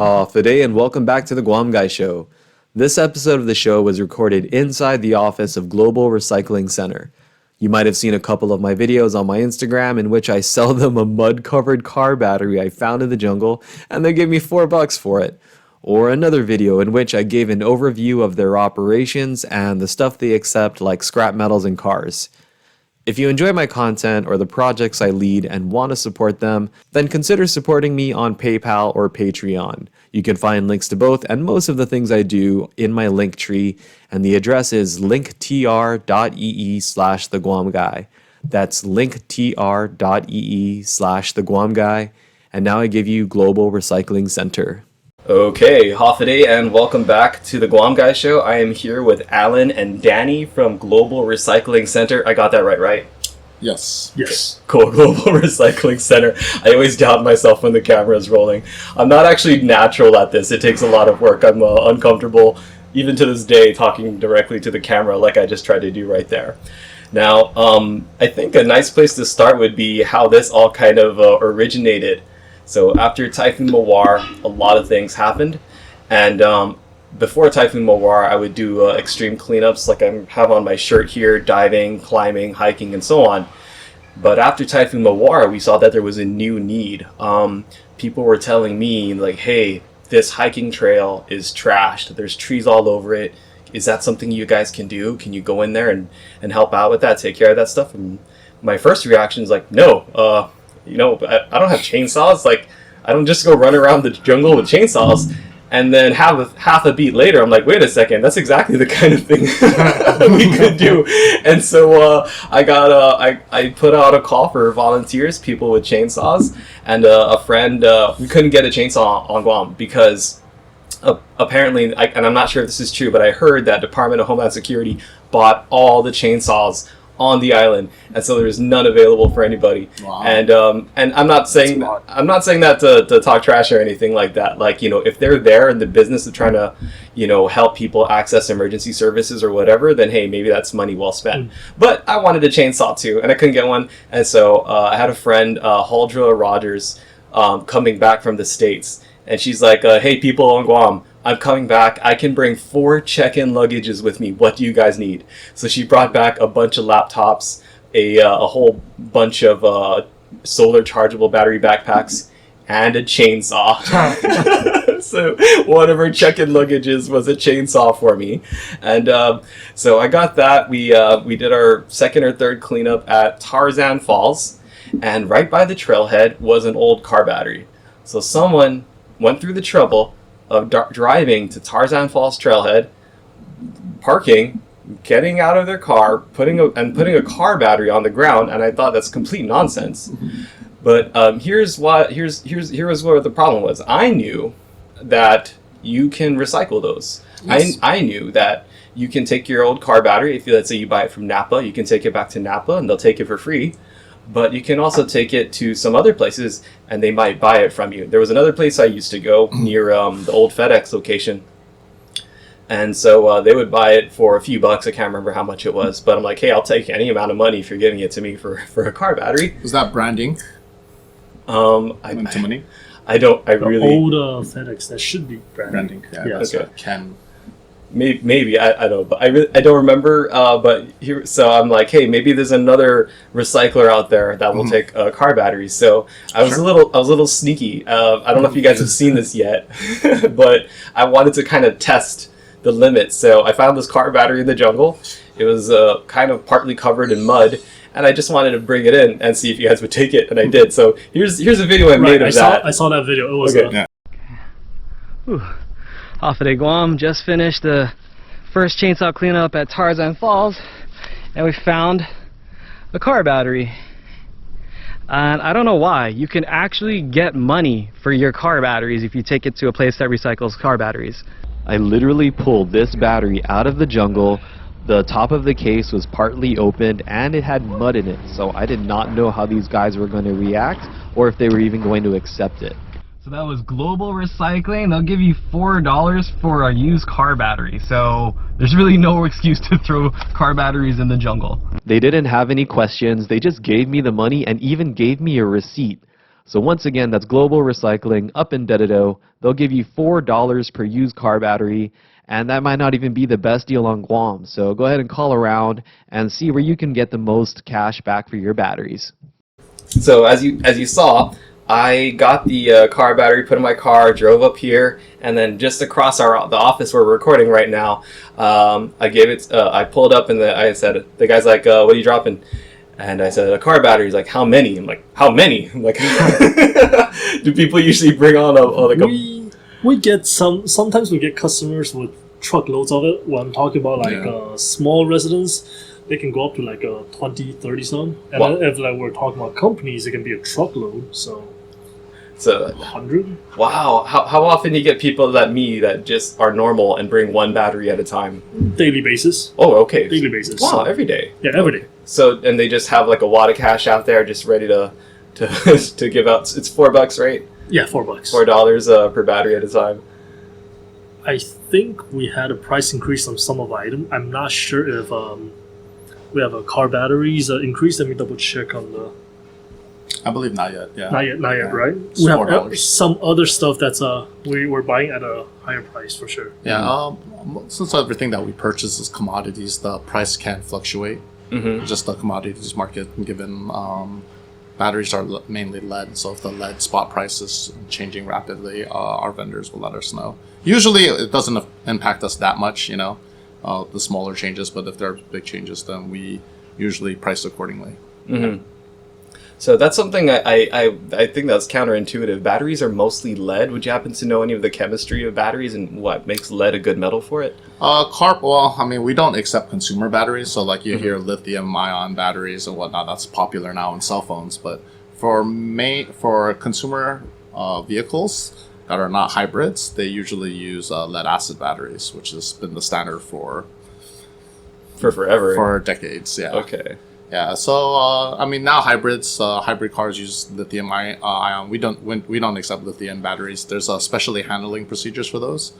Today and welcome back to the Guam Guy Show. This episode of the show was recorded inside the office of Global Recycling Center. You might have seen a couple of my videos on my Instagram in which I sell them a mud-covered car battery I found in the jungle and they gave me $4 for it. Or another video in which I gave an overview of their operations and the stuff they accept like scrap metals and cars. If you enjoy my content or the projects I lead and want to support them, then consider supporting me on PayPal or Patreon. You can find links to both and most of the things I do in my link tree, and the address is linktr.ee/theguamguy. That's linktr.ee/theguamguy. And now I give you Global Recycling Center. Okay, Hoffaday, and welcome back to the Guam Guy Show. I am here with Alan and Danny from Global Recycling Center. I got that right? Yes. Cool, Global Recycling Center. I always doubt myself when the camera is rolling. I'm not actually natural at this. It takes a lot of work. I'm uncomfortable, even to this day, talking directly to the camera like I just tried to do right there. Now, I think a nice place to start would be how this all kind of originated. So after Typhoon Mawar, a lot of things happened, and before Typhoon Mawar, I would do extreme cleanups like I have on my shirt here, diving, climbing, hiking, and so on. But after Typhoon Mawar, we saw that there was a new need. People were telling me, like, hey, this hiking trail is trashed. There's trees all over it. Is that something you guys can do? Can you go in there and help out with that, take care of that stuff? And my first reaction is like, no, I don't have chainsaws. Like, I don't just go run around the jungle with chainsaws. And then half a beat later, I'm like, wait a second, that's exactly the kind of thing we could do. And so I put out a call for volunteers, people with chainsaws, and a friend. We couldn't get a chainsaw on Guam because apparently, and I'm not sure if this is true, but I heard that Department of Homeland Security bought all the chainsaws on the island, and so there's none available for anybody. Wow. And I'm not saying that to talk trash or anything like that. Like, if they're there in the business of trying to, help people access emergency services or whatever, then hey, maybe that's money well spent. But I wanted a chainsaw too, and I couldn't get one, and so I had a friend, Huldra Rogers, coming back from the States, and she's like, hey, people on Guam, I'm coming back. I can bring 4 check-in luggages with me. What do you guys need? So she brought back a bunch of laptops, a whole bunch of solar chargeable battery backpacks, and a chainsaw. So one of her check-in luggages was a chainsaw for me. And so I got that. We did our second or third cleanup at Tarzan Falls, and right by the trailhead was an old car battery. So someone went through the trouble of driving to Tarzan Falls trailhead, parking, getting out of their car, putting a car battery on the ground, and I thought that's complete nonsense. Mm-hmm. But here's where the problem was. I knew that you can recycle those. Yes. I knew that you can take your old car battery. If let's say you buy it from Napa, you can take it back to Napa, and they'll take it for free. But you can also take it to some other places, and they might buy it from you. There was another place I used to go near the old FedEx location, and so they would buy it for a few bucks. I can't remember how much it was, but I'm like, hey, I'll take any amount of money if you're giving it to me for a car battery. Was that branding? I old FedEx, that should be branding. Yeah. Okay. Maybe I don't know, but I don't remember. But here, so I'm like, hey, maybe there's another recycler out there that will take car batteries. So I was a little sneaky. I don't know if you guys have seen this yet, but I wanted to kind of test the limits. So I found this car battery in the jungle. It was kind of partly covered in mud, and I just wanted to bring it in and see if you guys would take it, and I did. So here's a video I made of that. I saw that video. It was okay. Hoffaday, Guam, just finished the first chainsaw cleanup at Tarzan Falls, and we found a car battery. And I don't know why. You can actually get money for your car batteries if you take it to a place that recycles car batteries. I literally pulled this battery out of the jungle. The top of the case was partly opened and it had mud in it, so I did not know how these guys were going to react or if they were even going to accept it. So that was Global Recycling. They'll give you $4 for a used car battery. So there's really no excuse to throw car batteries in the jungle. They didn't have any questions. They just gave me the money and even gave me a receipt. So once again, that's Global Recycling up in Dededo. They'll give you $4 per used car battery, and that might not even be the best deal on Guam. So go ahead and call around and see where you can get the most cash back for your batteries. So as you saw, I got the car battery put in my car, drove up here, and then just across the office where we're recording right now, I gave it. I pulled up and I said, the guy's like, "What are you dropping?" And I said, "A car battery." He's like, "How many?" I'm like, "How many?" I'm like, do people usually bring on we get sometimes we get customers with truckloads of it. When I'm talking about like small residents, they can go up to like 20, 30 some. And Wow. if like we're talking about companies, it can be a truckload. So 100. Wow. How often do you get people that just are normal and bring one battery at a time? Daily basis. Oh, okay. Daily basis. Wow, So, every day. yeah, every day. So, and they just have like a wad of cash out there just ready to to give out. It's $4, right? Yeah, $4. $4 per battery at a time. I think we had a price increase on some of the item. I'm not sure if we have a car batteries increase. Let me double check on the. I believe not yet. Yeah. Not yet, Yeah. right? It's We have $4. some other stuff that's we're buying at a higher price for sure. Yeah. Since everything that we purchase is commodities, the price can fluctuate. Mm-hmm. Just the commodities market, given batteries are mainly lead. So if the lead spot price is changing rapidly, our vendors will let us know. Usually, it doesn't impact us that much, the smaller changes. But if there are big changes, then we usually price accordingly. Mm-hmm. So that's something I think that's counterintuitive. Batteries are mostly lead. Would you happen to know any of the chemistry of batteries and what makes lead a good metal for it? Well, I mean, we don't accept consumer batteries. So like you hear lithium-ion batteries and whatnot, that's popular now in cell phones. But for consumer vehicles that are not hybrids, they usually use lead-acid batteries, which has been the standard for forever. For decades, yeah. Okay. Yeah, so I mean now hybrid cars use lithium ion. We don't accept lithium batteries. There's specially handling procedures for those.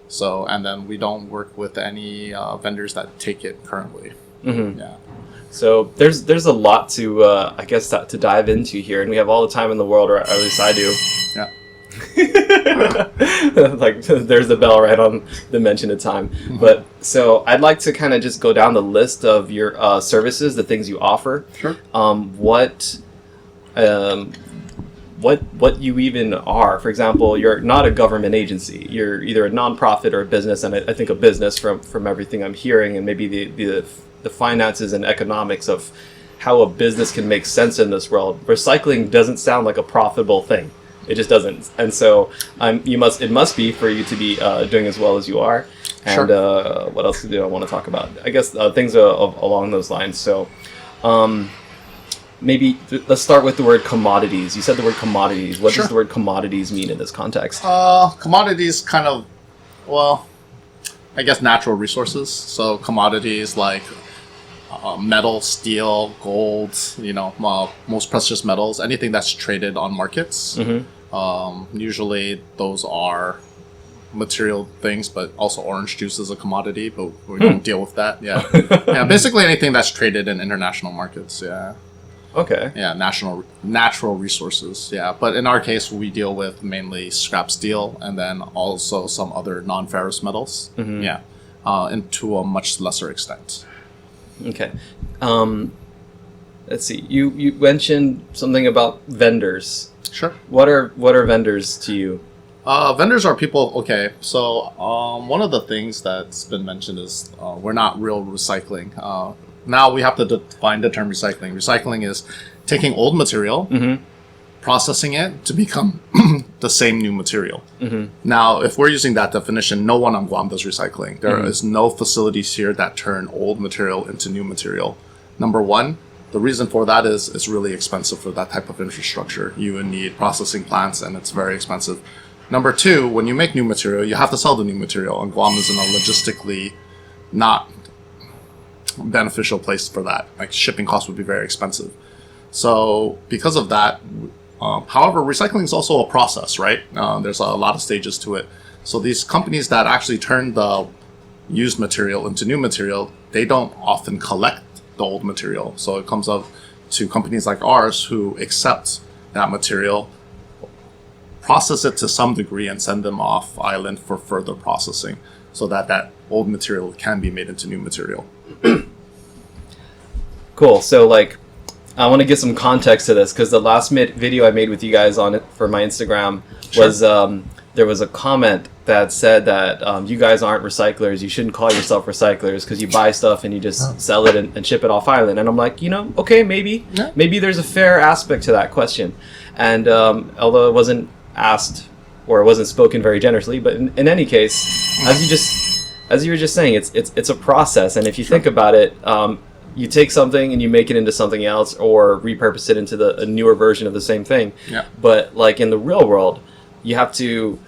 So and then we don't work with any vendors that take it currently. Mm-hmm. Yeah. So there's a lot to I guess to dive into here, and we have all the time in the world, or at least I do. Yeah. Like there's the bell right on the mention of time. But so I'd like to kind of just go down the list of your services, the things you offer. Sure. What you even are. For example, you're not a government agency. You're either a nonprofit or a business, and I think a business from everything I'm hearing, and maybe the finances and economics of how a business can make sense in this world. Recycling doesn't sound like a profitable thing. It just doesn't. And so it must be for you to be doing as well as you are. And Sure. What else do I want to talk about? I guess things along those lines. So maybe let's start with the word commodities. You said the word commodities. What Sure. does the word commodities mean in this context? Commodities kind of, well, I guess natural resources. So commodities like metal, steel, gold, most precious metals, anything that's traded on markets. Mm-hmm. Usually those are material things, but also orange juice is a commodity, but we don't deal with that. Yeah. Yeah, basically anything that's traded in international markets. Yeah. Okay. Yeah, natural resources. Yeah, but in our case, we deal with mainly scrap steel and then also some other non-ferrous metals. Mm-hmm. Yeah, and to a much lesser extent. Okay. Let's see. You mentioned something about vendors. Sure. What are vendors to you? Vendors are people. Okay, so one of the things that's been mentioned is we're not real recycling. Now we have to define the term recycling. Recycling is taking old material, Mm-hmm. processing it to become the same new material. Mm-hmm. Now, if we're using that definition, no one on Guam does recycling. There Mhm. is no facilities here that turn old material into new material. Number one, the reason for that is it's really expensive for that type of infrastructure. You would need processing plants, and it's very expensive. Number two, when you make new material, you have to sell the new material, and Guam is in a logistically not beneficial place for that. Like shipping costs would be very expensive. So because of that, however, recycling is also a process, right? There's a lot of stages to it. So these companies that actually turn the used material into new material, they don't often collect the old material. So it comes up to companies like ours who accept that material, process it to some degree, and send them off island for further processing, so that that old material can be made into new material. Cool. So like, I want to give some context to this because the last video I made with you guys on it for my Instagram was there was a comment that said that you guys aren't recyclers. You shouldn't call yourself recyclers because you buy stuff and you just sell it and ship it off island. And I'm like, okay, maybe there's a fair aspect to that question. And although it wasn't asked or it wasn't spoken very generously, but in any case, as you were just saying, it's a process. And if you think about it, you take something and you make it into something else or repurpose it into a newer version of the same thing. Yeah. But like in the real world, you have to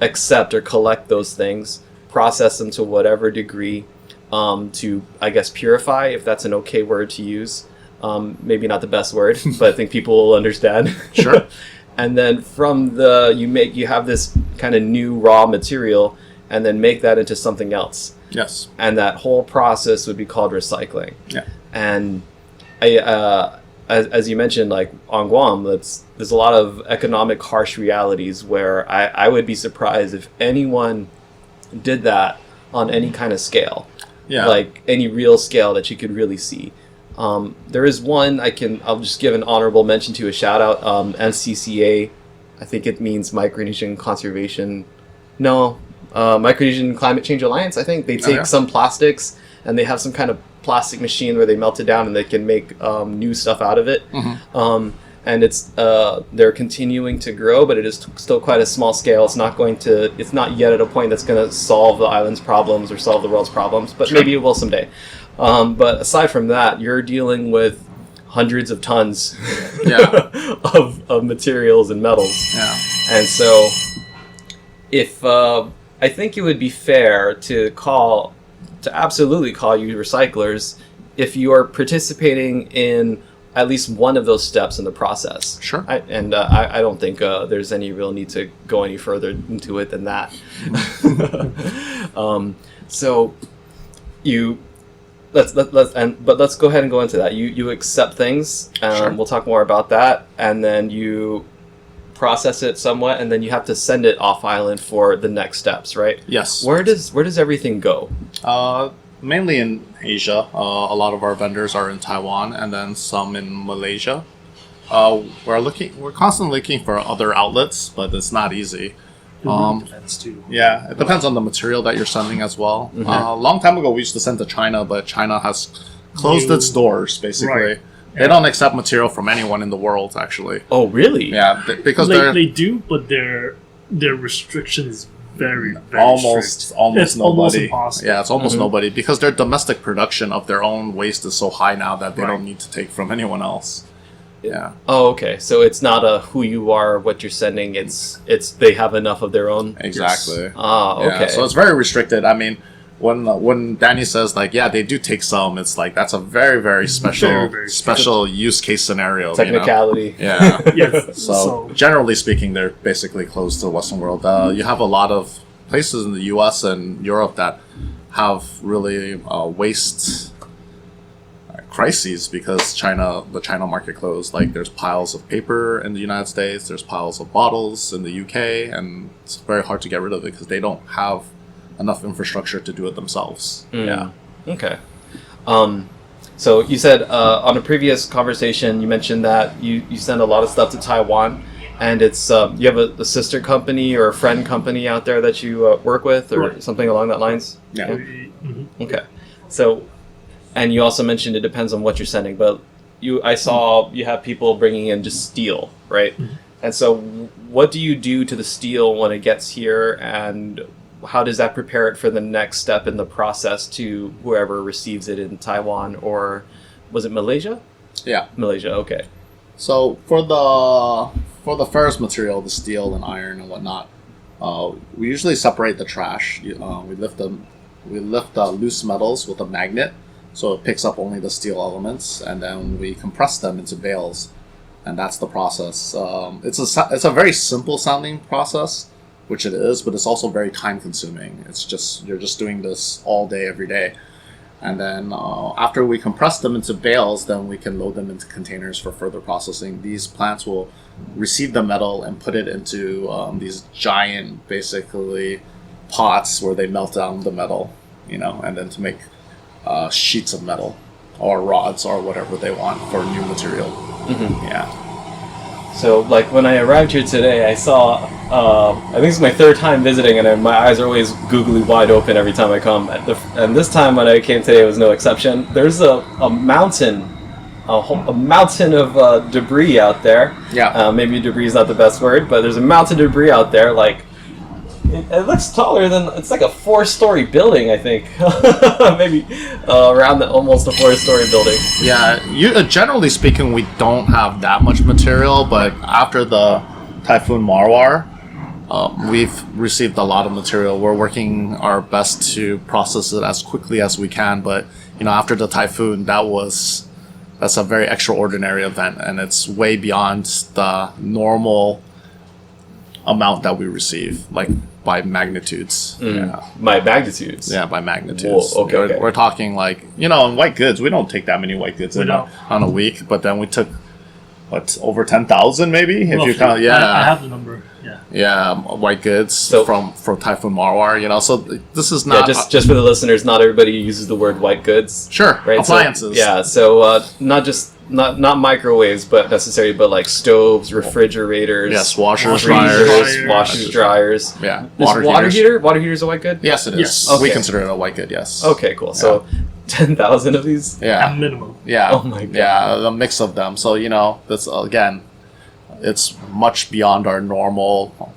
accept or collect those things, process them to whatever degree to, I guess, purify, if that's an okay word to use. Maybe not the best word, but I think people will understand. Sure. And then from you have this kind of new raw material and then make that into something else. Yes. And that whole process would be called recycling. Yeah. And as you mentioned, like on Guam, there's a lot of economic harsh realities where I would be surprised if anyone did that on any kind of scale. Yeah. Like any real scale that you could really see. There is one I'll just give an honorable mention to, a shout out, MCCA. I think it means Micronesian Conservation. No, Micronesian Climate Change Alliance. I think they take some plastics and they have some kind of plastic machine where they melt it down and they can make new stuff out of it. Mm-hmm. And they're continuing to grow, but it is still quite a small scale. It's not yet at a point that's going to solve the island's problems or solve the world's problems, but maybe it will someday. But aside from that, you're dealing with hundreds of tons of materials and metals. Yeah. And so if I think it would be fair to absolutely call you recyclers if you are participating in at least one of those steps in the process. Sure. I don't think there's any real need to go any further into it than that. So let's go ahead and go into that. You accept things. Sure. We'll talk more about that, and then you process it somewhat, and then you have to send it off island for the next steps, right? Yes. Where does everything go? Mainly in Asia. A lot of our vendors are in Taiwan, and then some in Malaysia. We're constantly looking for other outlets, but it's not easy. Depends too. Yeah, it depends on the material that you're sending as well. Mm-hmm. A long time ago, we used to send to China, but China has closed its doors, basically. Right. They don't accept material from anyone in the world, actually. Oh, really? Yeah, because they do, but their restriction is very, very almost strict. nobody. Almost impossible. Yeah, it's almost nobody, because their domestic production of their own waste is so high now that they don't need to take from anyone else. Yeah. Oh, okay. So it's not who you are, what you're sending. It's they have enough of their own. Exactly. Ah, okay. Yeah, so it's very restricted. I mean, when Danny says like, yeah, they do take some, it's like that's a very, very special special use case scenario. Technicality. You know? Yeah. Yes. So generally speaking, they're basically closed to the Western world. You have a lot of places in the U.S. and Europe that have really waste crises because the China market closed. Like there's piles of paper in the United States, there's piles of bottles in the UK, and it's very hard to get rid of it because they don't have enough infrastructure to do it themselves. Yeah. Okay. So you said on a previous conversation you mentioned that you send a lot of stuff to Taiwan, and it's you have a sister company or a friend company out there that you work with or something along that lines. Yeah. Mm-hmm. Okay. So. And you also mentioned it depends on what you're sending, but I saw you have people bringing in just steel, right? Mm-hmm. And so what do you do to the steel when it gets here, and how does that prepare it for the next step in the process to whoever receives it in Taiwan, or was it Malaysia? Yeah. Malaysia, okay. So for the ferrous material, the steel and iron and whatnot, we usually separate the trash. We lift loose metals with a magnet, so it picks up only the steel elements, and then we compress them into bales, and that's the process. It's a very simple sounding process, which it is, but it's also very time consuming. You're just doing this all day, every day. And then after we compress them into bales, then we can load them into containers for further processing. These plants will receive the metal and put it into these giant, basically, pots where they melt down the metal, and then to make sheets of metal or rods or whatever they want for new material. Yeah. So, like, when I arrived here today, I saw, I think it's my third time visiting, and my eyes are always googly wide open every time I come. And this time when I came today, it was no exception. There's a mountain, a mountain of debris out there. Yeah. Maybe debris is not the best word, but there's a mountain of debris out there, like, it looks taller than, it's like a 4-story building, I think. Maybe around almost a 4-story building. Yeah, generally speaking, we don't have that much material, but after the Typhoon Marwar, we've received a lot of material. We're working our best to process it as quickly as we can, but after the typhoon, that's a very extraordinary event, and it's way beyond the normal amount that we receive, like by magnitudes. Yeah. By magnitudes? Yeah, by magnitudes. Whoa, okay. We're talking like, in white goods, we don't take that many white goods on a week, but then we took, over 10,000 maybe? If you count, I have the number, yeah. Yeah, white goods from Typhoon Marwar, so this is not... Yeah, just for the listeners, not everybody uses the word white goods. Sure, right? appliances. So not microwaves, but like stoves, refrigerators. Yes, washers, freezers, washers, dryers. Yeah, water heater. Water heater's a white good. Yes, it is. Yes. We Okay. consider it a white good. Yes. Okay, cool. Yeah. So 10,000 of these. Yeah. At minimum. Yeah. Oh my God. Yeah, the mix of them. So that's again, it's much beyond our normal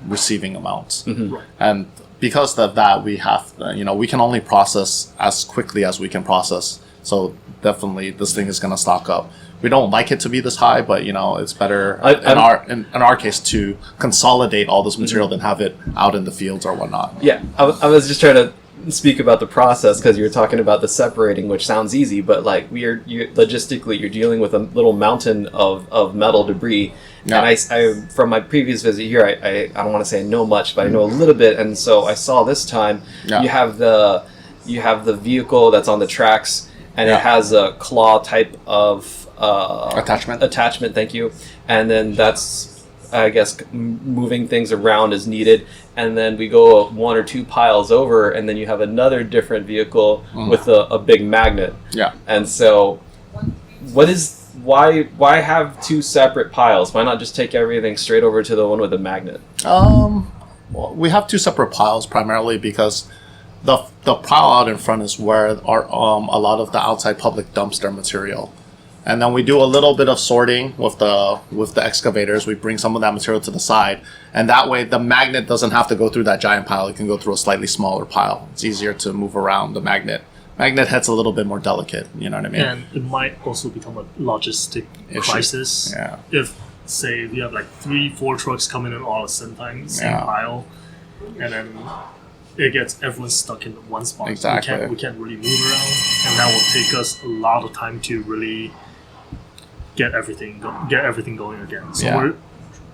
receiving amounts, Right. and because of that, we have we can only process as quickly as we can process. So definitely, this thing is going to stock up. We don't like it to be this high, but it's better in our case to consolidate all this material than have it out in the fields or whatnot. Yeah, I was just trying to speak about the process because you were talking about the separating, which sounds easy, but like logistically, you're dealing with a little mountain of metal debris. Yeah. And I from my previous visit here, I don't want to say I know much, but I know a little bit, and so I saw this time you have the vehicle that's on the tracks. And it has a claw type of attachment, thank you. And then that's, I guess, moving things around as needed. And then we go 1 or 2 piles over, and then you have another different vehicle with a big magnet. Yeah. And so, why have 2 separate piles? Why not just take everything straight over to the one with the magnet? Well, we have 2 separate piles primarily because the pile out in front is where a lot of the outside public dumps their material, and then we do a little bit of sorting with the excavators. We bring some of that material to the side, and that way the magnet doesn't have to go through that giant pile. It can go through a slightly smaller pile. It's easier to move around the magnet. Magnet head's a little bit more delicate. You know what I mean? And it might also become a logistic crisis. Yeah. If you have like 3-4 trucks coming in all at the same time, same pile, and then it gets everyone stuck in one spot. Exactly. We can't really move around, and that will take us a lot of time to really get everything going again. So we're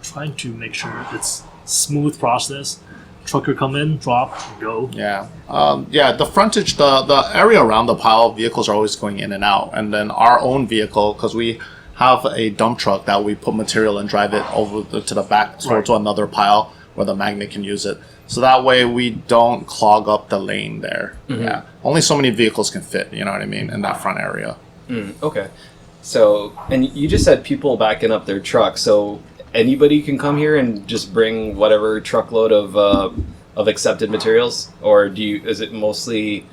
trying to make sure it's smooth process. Trucker come in, drop, go. Yeah. The frontage, the area around the pile, vehicles are always going in and out, and then our own vehicle, because we have a dump truck that we put material and drive it over to the back to another pile where the magnet can use it. So that way we don't clog up the lane there. Mm-hmm. Yeah. Only so many vehicles can fit, you know what I mean, in that front area. Okay. So, and you just said people backing up their trucks. So anybody can come here and just bring whatever truckload of accepted materials, or is it mostly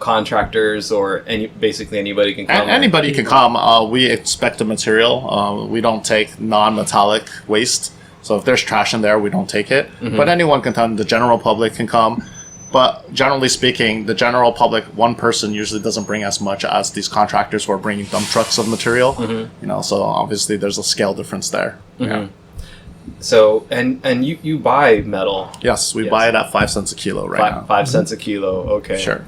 contractors, or basically anybody can come? Anybody can come. We expect the material. We don't take non-metallic waste. So if there's trash in there, we don't take it. Mm-hmm. But anyone can come. The general public can come. But generally speaking, the general public, one person usually doesn't bring as much as these contractors who are bringing dump trucks of material. Mm-hmm. So obviously there's a scale difference there. Mm-hmm. Yeah. So and you buy metal? Yes, we buy it at 5 cents a kilo now. 5 cents a kilo. Okay. Sure.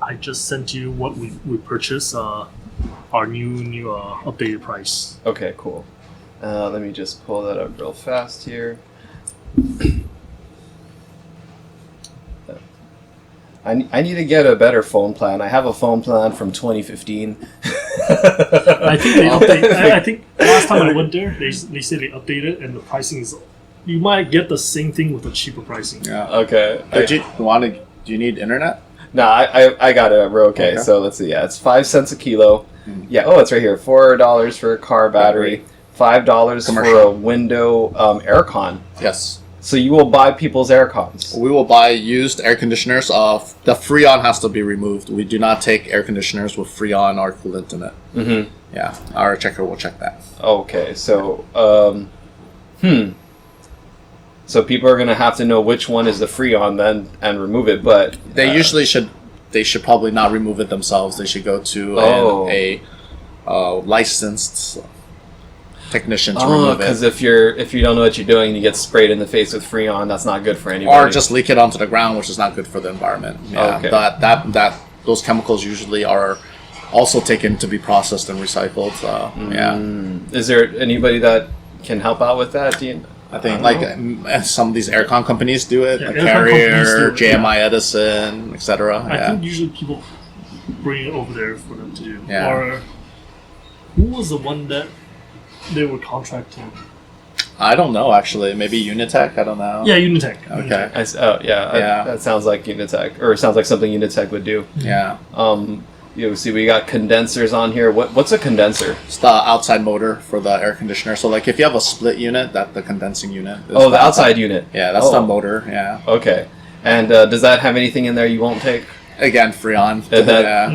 I just sent you what we purchased. Our new updated price. Okay. Cool. Let me just pull that up real fast here. I need to get a better phone plan. I have a phone plan from 2015. I think they update. I think last time I went there, they said they updated and the pricing is. You might get the same thing with a cheaper pricing. Yeah. Okay. Do you need internet? No, I got it. We're okay. So let's see. Yeah, it's 5 cents a kilo. Yeah. Oh, it's right here. $4 for a car battery. $5 for a window aircon. Yes. So you will buy people's aircons. We will buy used air conditioners. The Freon has to be removed. We do not take air conditioners with Freon or coolant in it. Mm-hmm. Yeah, our checker will check that. Okay, so so people are gonna have to know which one is the Freon then and remove it. But they usually should. They should probably not remove it themselves. They should go to a licensed technician to remove it. Because if you don't know what you're doing, and you get sprayed in the face with Freon. That's not good for anybody. Or just leak it onto the ground, which is not good for the environment. Yeah, okay. that those chemicals usually are also taken to be processed and recycled. Yeah. Is there anybody that can help out with that? I think some of these aircon companies do it, like aircon companies Carrier, do it, JMI Edison, etc. I think usually people bring it over there for them to do. Yeah. Or who was the one that they were contracting? I don't know, actually. Maybe Unitech? I don't know. Yeah, Unitech. Okay. That sounds like Unitech, or it sounds like something Unitech would do. Yeah. You see, we got condensers on here. What's a condenser? It's the outside motor for the air conditioner. So, like, if you have a split unit, that's the condensing unit. Oh, the outside unit. Yeah, that's the motor. Yeah. Okay. And does that have anything in there you won't take? Again, Freon.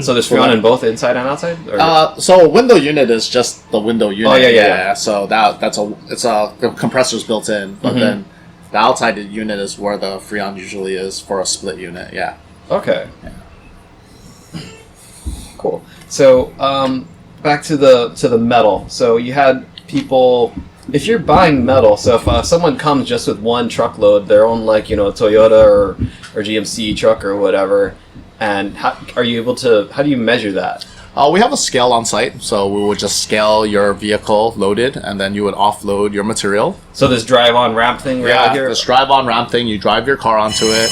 So there's Freon in both inside and outside? Or? So window unit is just the window unit. Oh, yeah. So the compressor's built in, but then the outside unit is where the Freon usually is for a split unit. Yeah. Okay. Yeah. Cool. So back to the metal. So you had people. If you're buying metal, so if someone comes just with one truckload, their own a Toyota or GMC truck or whatever, and how do you measure that? We have a scale on site, so we would just scale your vehicle loaded, and then you would offload your material. So this drive-on ramp thing out here? This drive-on ramp thing, you drive your car onto it,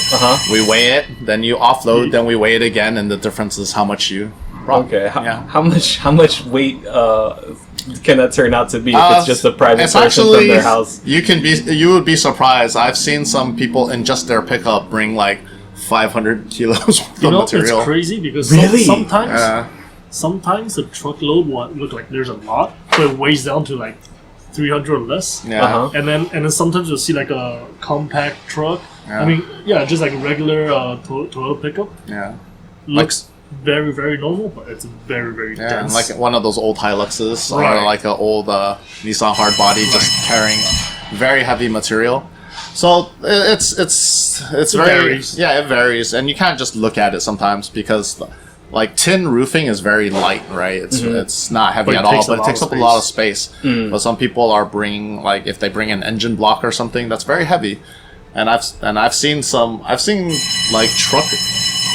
we weigh it, then you offload, then we weigh it again, and the difference is how much you brought. Okay, how much weight can that turn out to be if it's just a private person from their house? You would be surprised. I've seen some people in just their pickup bring like 500 kilos of material. It's crazy because sometimes the truckload will look like there's a lot, but it weighs down to like 300 or less. Yeah. And then sometimes you'll see like a compact truck. Yeah. I mean, just like a regular Toyota pickup. Yeah. Looks very, very normal, but it's very, very dense. Like one of those old Hiluxes or like an old Nissan hardbody, just carrying very heavy material. So it varies. Yeah, it varies, and you can't just look at it sometimes because like tin roofing is very light, right? It's not heavy at all, but it takes up a lot of space. But some people are bringing if they bring an engine block or something that's very heavy, and I've seen like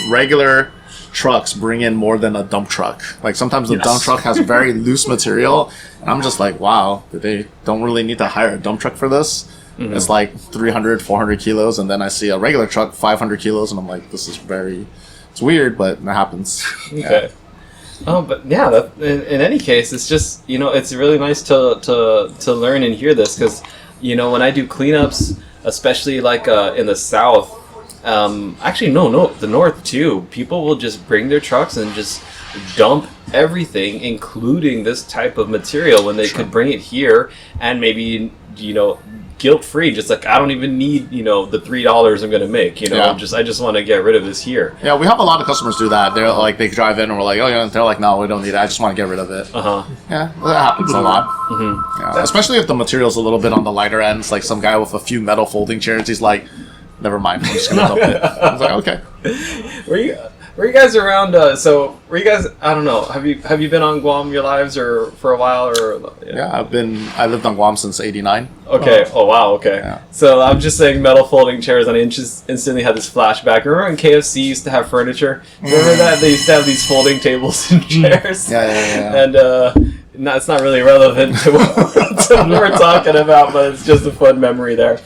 regular trucks bring in more than a dump truck. Like sometimes the dump truck has very loose material, and I'm just like, wow, they don't really need to hire a dump truck for this. It's like 300, 400 kilos, and then I see a regular truck 500 kilos, and I'm like, this is it's weird, but it happens. Okay. Oh, but yeah, in any case, it's just, it's really nice to learn and hear this, because, when I do cleanups, especially like in the South, actually, no, the North too, people will just bring their trucks and just dump everything, including this type of material, when they could bring it here and maybe, guilt-free, just like, I don't even need, the $3 I'm gonna make, I just want to get rid of this here. Yeah, we have a lot of customers do that. They're like, they drive in and we're like, oh yeah, they're like, no, we don't need it, I just want to get rid of it. Yeah, that happens a lot. Yeah, especially if the material's a little bit on the lighter ends, like some guy with a few metal folding chairs, he's like, never mind, I'm just gonna dump it. I was like, okay. Were you guys around? Were you guys? I don't know. Have you been on Guam your lives or for a while or? Yeah, I lived on Guam since '89. Okay. Oh wow. Okay. Yeah. So I'm just saying metal folding chairs, and I just instantly had this flashback. Remember when KFC used to have furniture? Remember that they used to have these folding tables and chairs? Yeah. And it's not really relevant to what we're talking about, but it's just a fun memory there.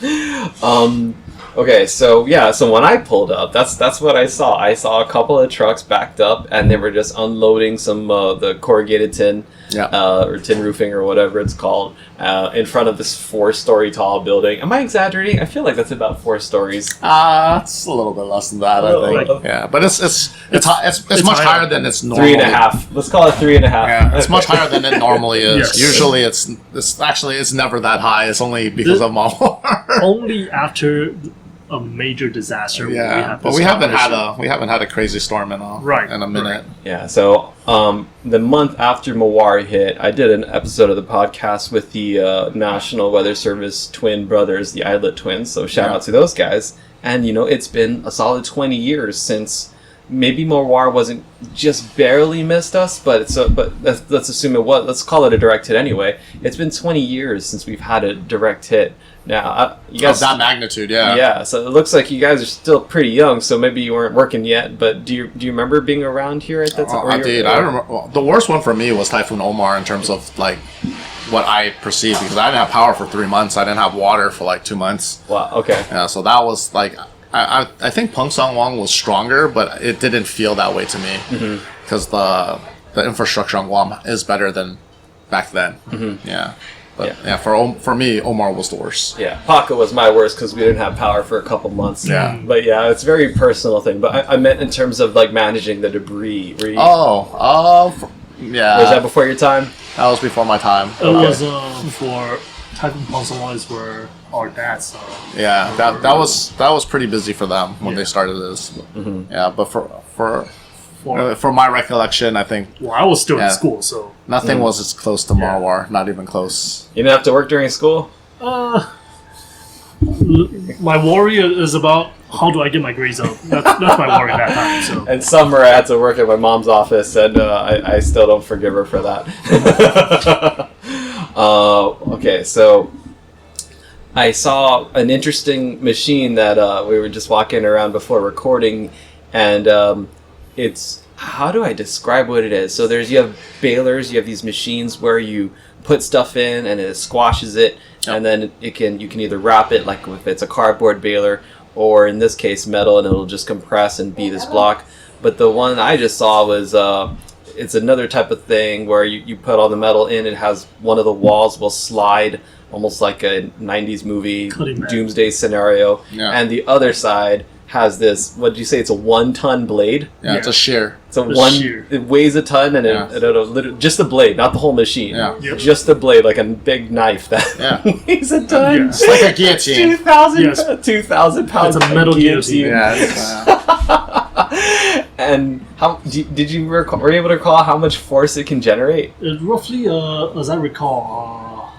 Okay, so yeah, so when I pulled up, that's what I saw. I saw a couple of trucks backed up, and they were just unloading some the corrugated tin, or tin roofing or whatever it's called, in front of this 4-story tall building. Am I exaggerating? I feel like that's about 4 stories. It's a little bit less than that, I think. Yeah, but it's much higher than it's normally. 3.5. Let's call it 3.5. Yeah, it's much higher than it normally is. Yes. Usually, it's never that high. It's only because of Malwar. Only after a major disaster. Yeah, but we haven't had a crazy storm in a minute. Right. Yeah, so the month after Mawar hit, I did an episode of the podcast with the National Weather Service twin brothers, the Eidlet twins. So shout out to those guys. And it's been a solid 20 years since maybe Mawar wasn't just barely missed us, but let's assume it was. Let's call it a direct hit anyway. It's been 20 years since we've had a direct hit. Now, you guys, of that magnitude, yeah. Yeah, so it looks like you guys are still pretty young, so maybe you weren't working yet. But do you remember being around here at that time? I did. I remember. Well, the worst one for me was Typhoon Omar in terms of like what I perceived, because I didn't have power for 3 months. I didn't have water for like 2 months. Wow. Okay. Yeah, so that was like I think Peng Song Wang was stronger, but it didn't feel that way to me because the infrastructure on Guam is better than back then. Yeah. But for me, Omar was the worst. Yeah, Paca was my worst because we didn't have power for a couple months. Yeah. But yeah, it's a very personal thing. But I meant in terms of like managing the debris. Yeah. Was that before your time? That was before my time. It was for Typhoon Ponsawais were our dads. Yeah, that was pretty busy for them when they started this. Yeah, but for my recollection, I think. Well, I was still in school, so nothing was as close to Marwar. Not even close. You didn't have to work during school? My worry is about how do I get my grades up. That's my worry at that time. So. And summer, I had to work at my mom's office, and I still don't forgive her for that. Okay, so I saw an interesting machine that we were just walking around before recording, and it's, how do I describe what it is? So you have balers, you have these machines where you put stuff in and it squashes it, and then you can either wrap it, like if it's a cardboard baler, or in this case metal, and it'll just compress and be this block. But the one I just saw was it's another type of thing where you put all the metal in. It has one of the walls will slide, almost like a 90s movie doomsday scenario, and the other side has this, what did you say, it's a 1-ton blade? Yeah, it's a shear. It's it weighs a ton, and it'll literally, just the blade, not the whole machine. Yeah. Yep. Just the blade, like a big knife that weighs a ton. Yeah. It's like a guillotine. 2,000 pounds. It's a metal guillotine. And how did you were you able to recall how much force it can generate? It roughly, as I recall,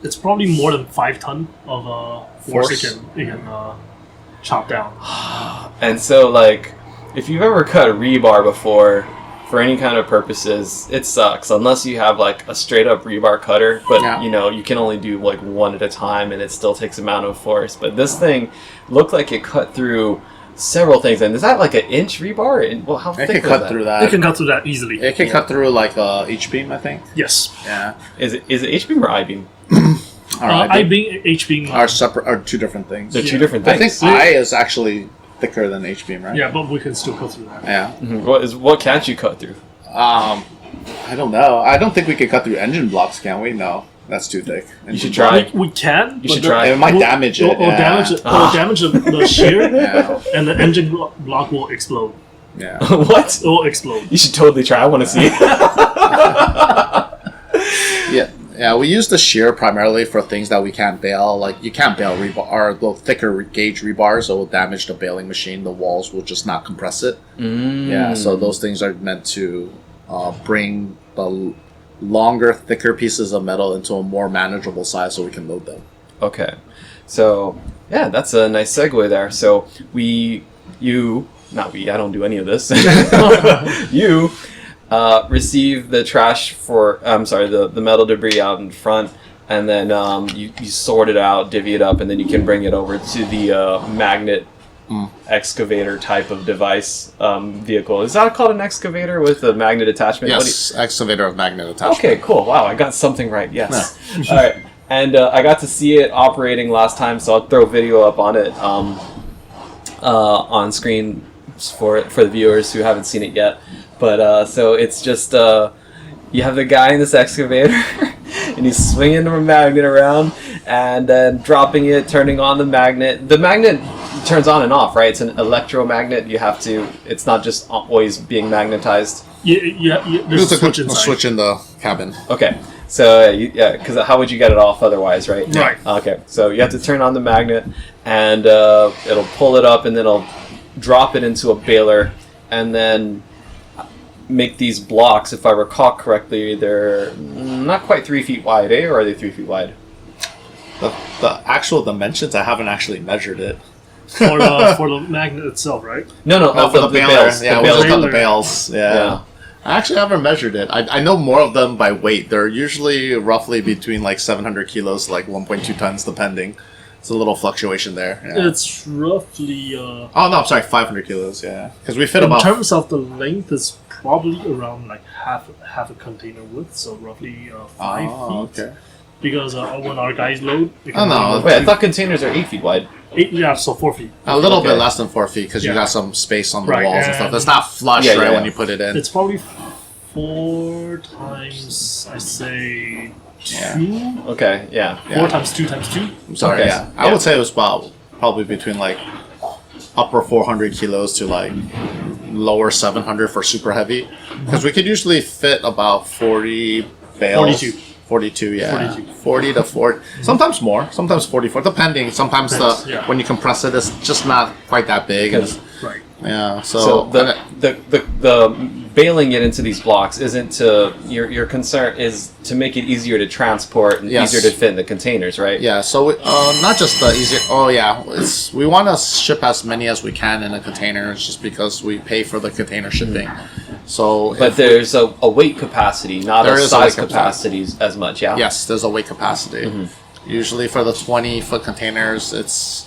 it's probably more than 5 ton of force it can chop down. And so, like, if you've ever cut a rebar before for any kind of purposes, it sucks unless you have like a straight up rebar cutter. But you can only do like one at a time, and it still takes amount of force. But this thing looked like it cut through several things. And is that like an inch rebar? And how thick it can cut through that. It can cut through that easily. It can cut through like H-beam, I think. Yes. Yeah. Is it H-beam or I-beam? I-beam, H-beam are separate, are two different things. They're two different things. I think I is actually thicker than H-beam, right? Yeah, but we can still cut through that. Yeah. Mm-hmm. What can't you cut through? I don't know. I don't think we could cut through engine blocks, can we? No, that's too thick. You should try. We can. You should try. It might damage it. Or damage it. Or damage the shear, and the engine block will explode. Yeah. What? It will explode. You should totally try. I want to see. Yeah, we use the shear primarily for things that we can't bail. Like, you can't bail rebar, or the thicker gauge rebar, so it will damage the baling machine. The walls will just not compress it. Yeah, so those things are meant to bring the longer, thicker pieces of metal into a more manageable size so we can load them. Okay. So, yeah, that's a nice segue there. So, I don't do any of this. You receive the trash the metal debris out in front, and then you sort it out, divvy it up, and then you can bring it over to the magnet excavator type of device vehicle. Is that called an excavator with a magnet attachment? Yes, excavator of magnet attachment. Okay, cool. Wow, I got something right. Yes. All right. And I got to see it operating last time, so I'll throw video up on it on screen for the viewers who haven't seen it yet. But so it's just you have the guy in this excavator, and he's swinging the magnet around, and then dropping it, turning on the magnet. The magnet turns on and off, right? It's an electromagnet. You have to. It's not just always being magnetized. Yeah. There's a switch inside. Switch in the cabin. Okay. So because how would you get it off otherwise, right? Right. Okay. So you have to turn on the magnet, and it'll pull it up, and then it'll drop it into a baler, and then make these blocks. If I recall correctly, they're not quite 3 feet wide, eh? Or are they 3 feet wide? The actual dimensions, I haven't actually measured it. for the magnet itself, right? No, For the baler. bales. Yeah, The we bales. looked on the bales. Yeah. Yeah. I actually haven't measured it. I know more of them by weight. They're usually roughly between like 700 kilos to like 1.2 tons, depending. It's a little fluctuation there. Yeah. It's roughly. Oh no, I'm sorry, 500 kilos. Yeah, because we fit In about. terms of the length, it's probably around like half a container width, so roughly 5 feet. Okay. Because when our guys load, it Oh, no. load Wait, I thought containers are 8 feet wide. so 4 feet. A little Okay. bit less than 4 feet because you Yeah. got some space on the Right, walls and stuff. and- It's not flush Yeah, right yeah. when you put it in. It's probably 4 times, I say, Yeah. 2. Okay, yeah. 4 times 2 times 2. I'm sorry. Okay. Yeah, I would say it was about probably between like upper 400 kilos to like lower 700 for super heavy because we could usually fit about 40 bales. 42, yeah. 42. 40 to 40. Sometimes more, sometimes 44, depending. Sometimes Depends, yeah. when you compress it, it's just not quite that big. And, Right. yeah, So the baling it into these blocks isn't to your concern is to make it easier to transport and Yes. easier to fit in the containers, right? yeah, so not just the easier. Oh yeah, we want to ship as many as we can in a container. It's just because we pay for the container shipping. So, But if there's a weight capacity, not There a is a weight size capacity as much. Yeah. yes, there's a weight capacity. Usually for the 20-foot containers, it's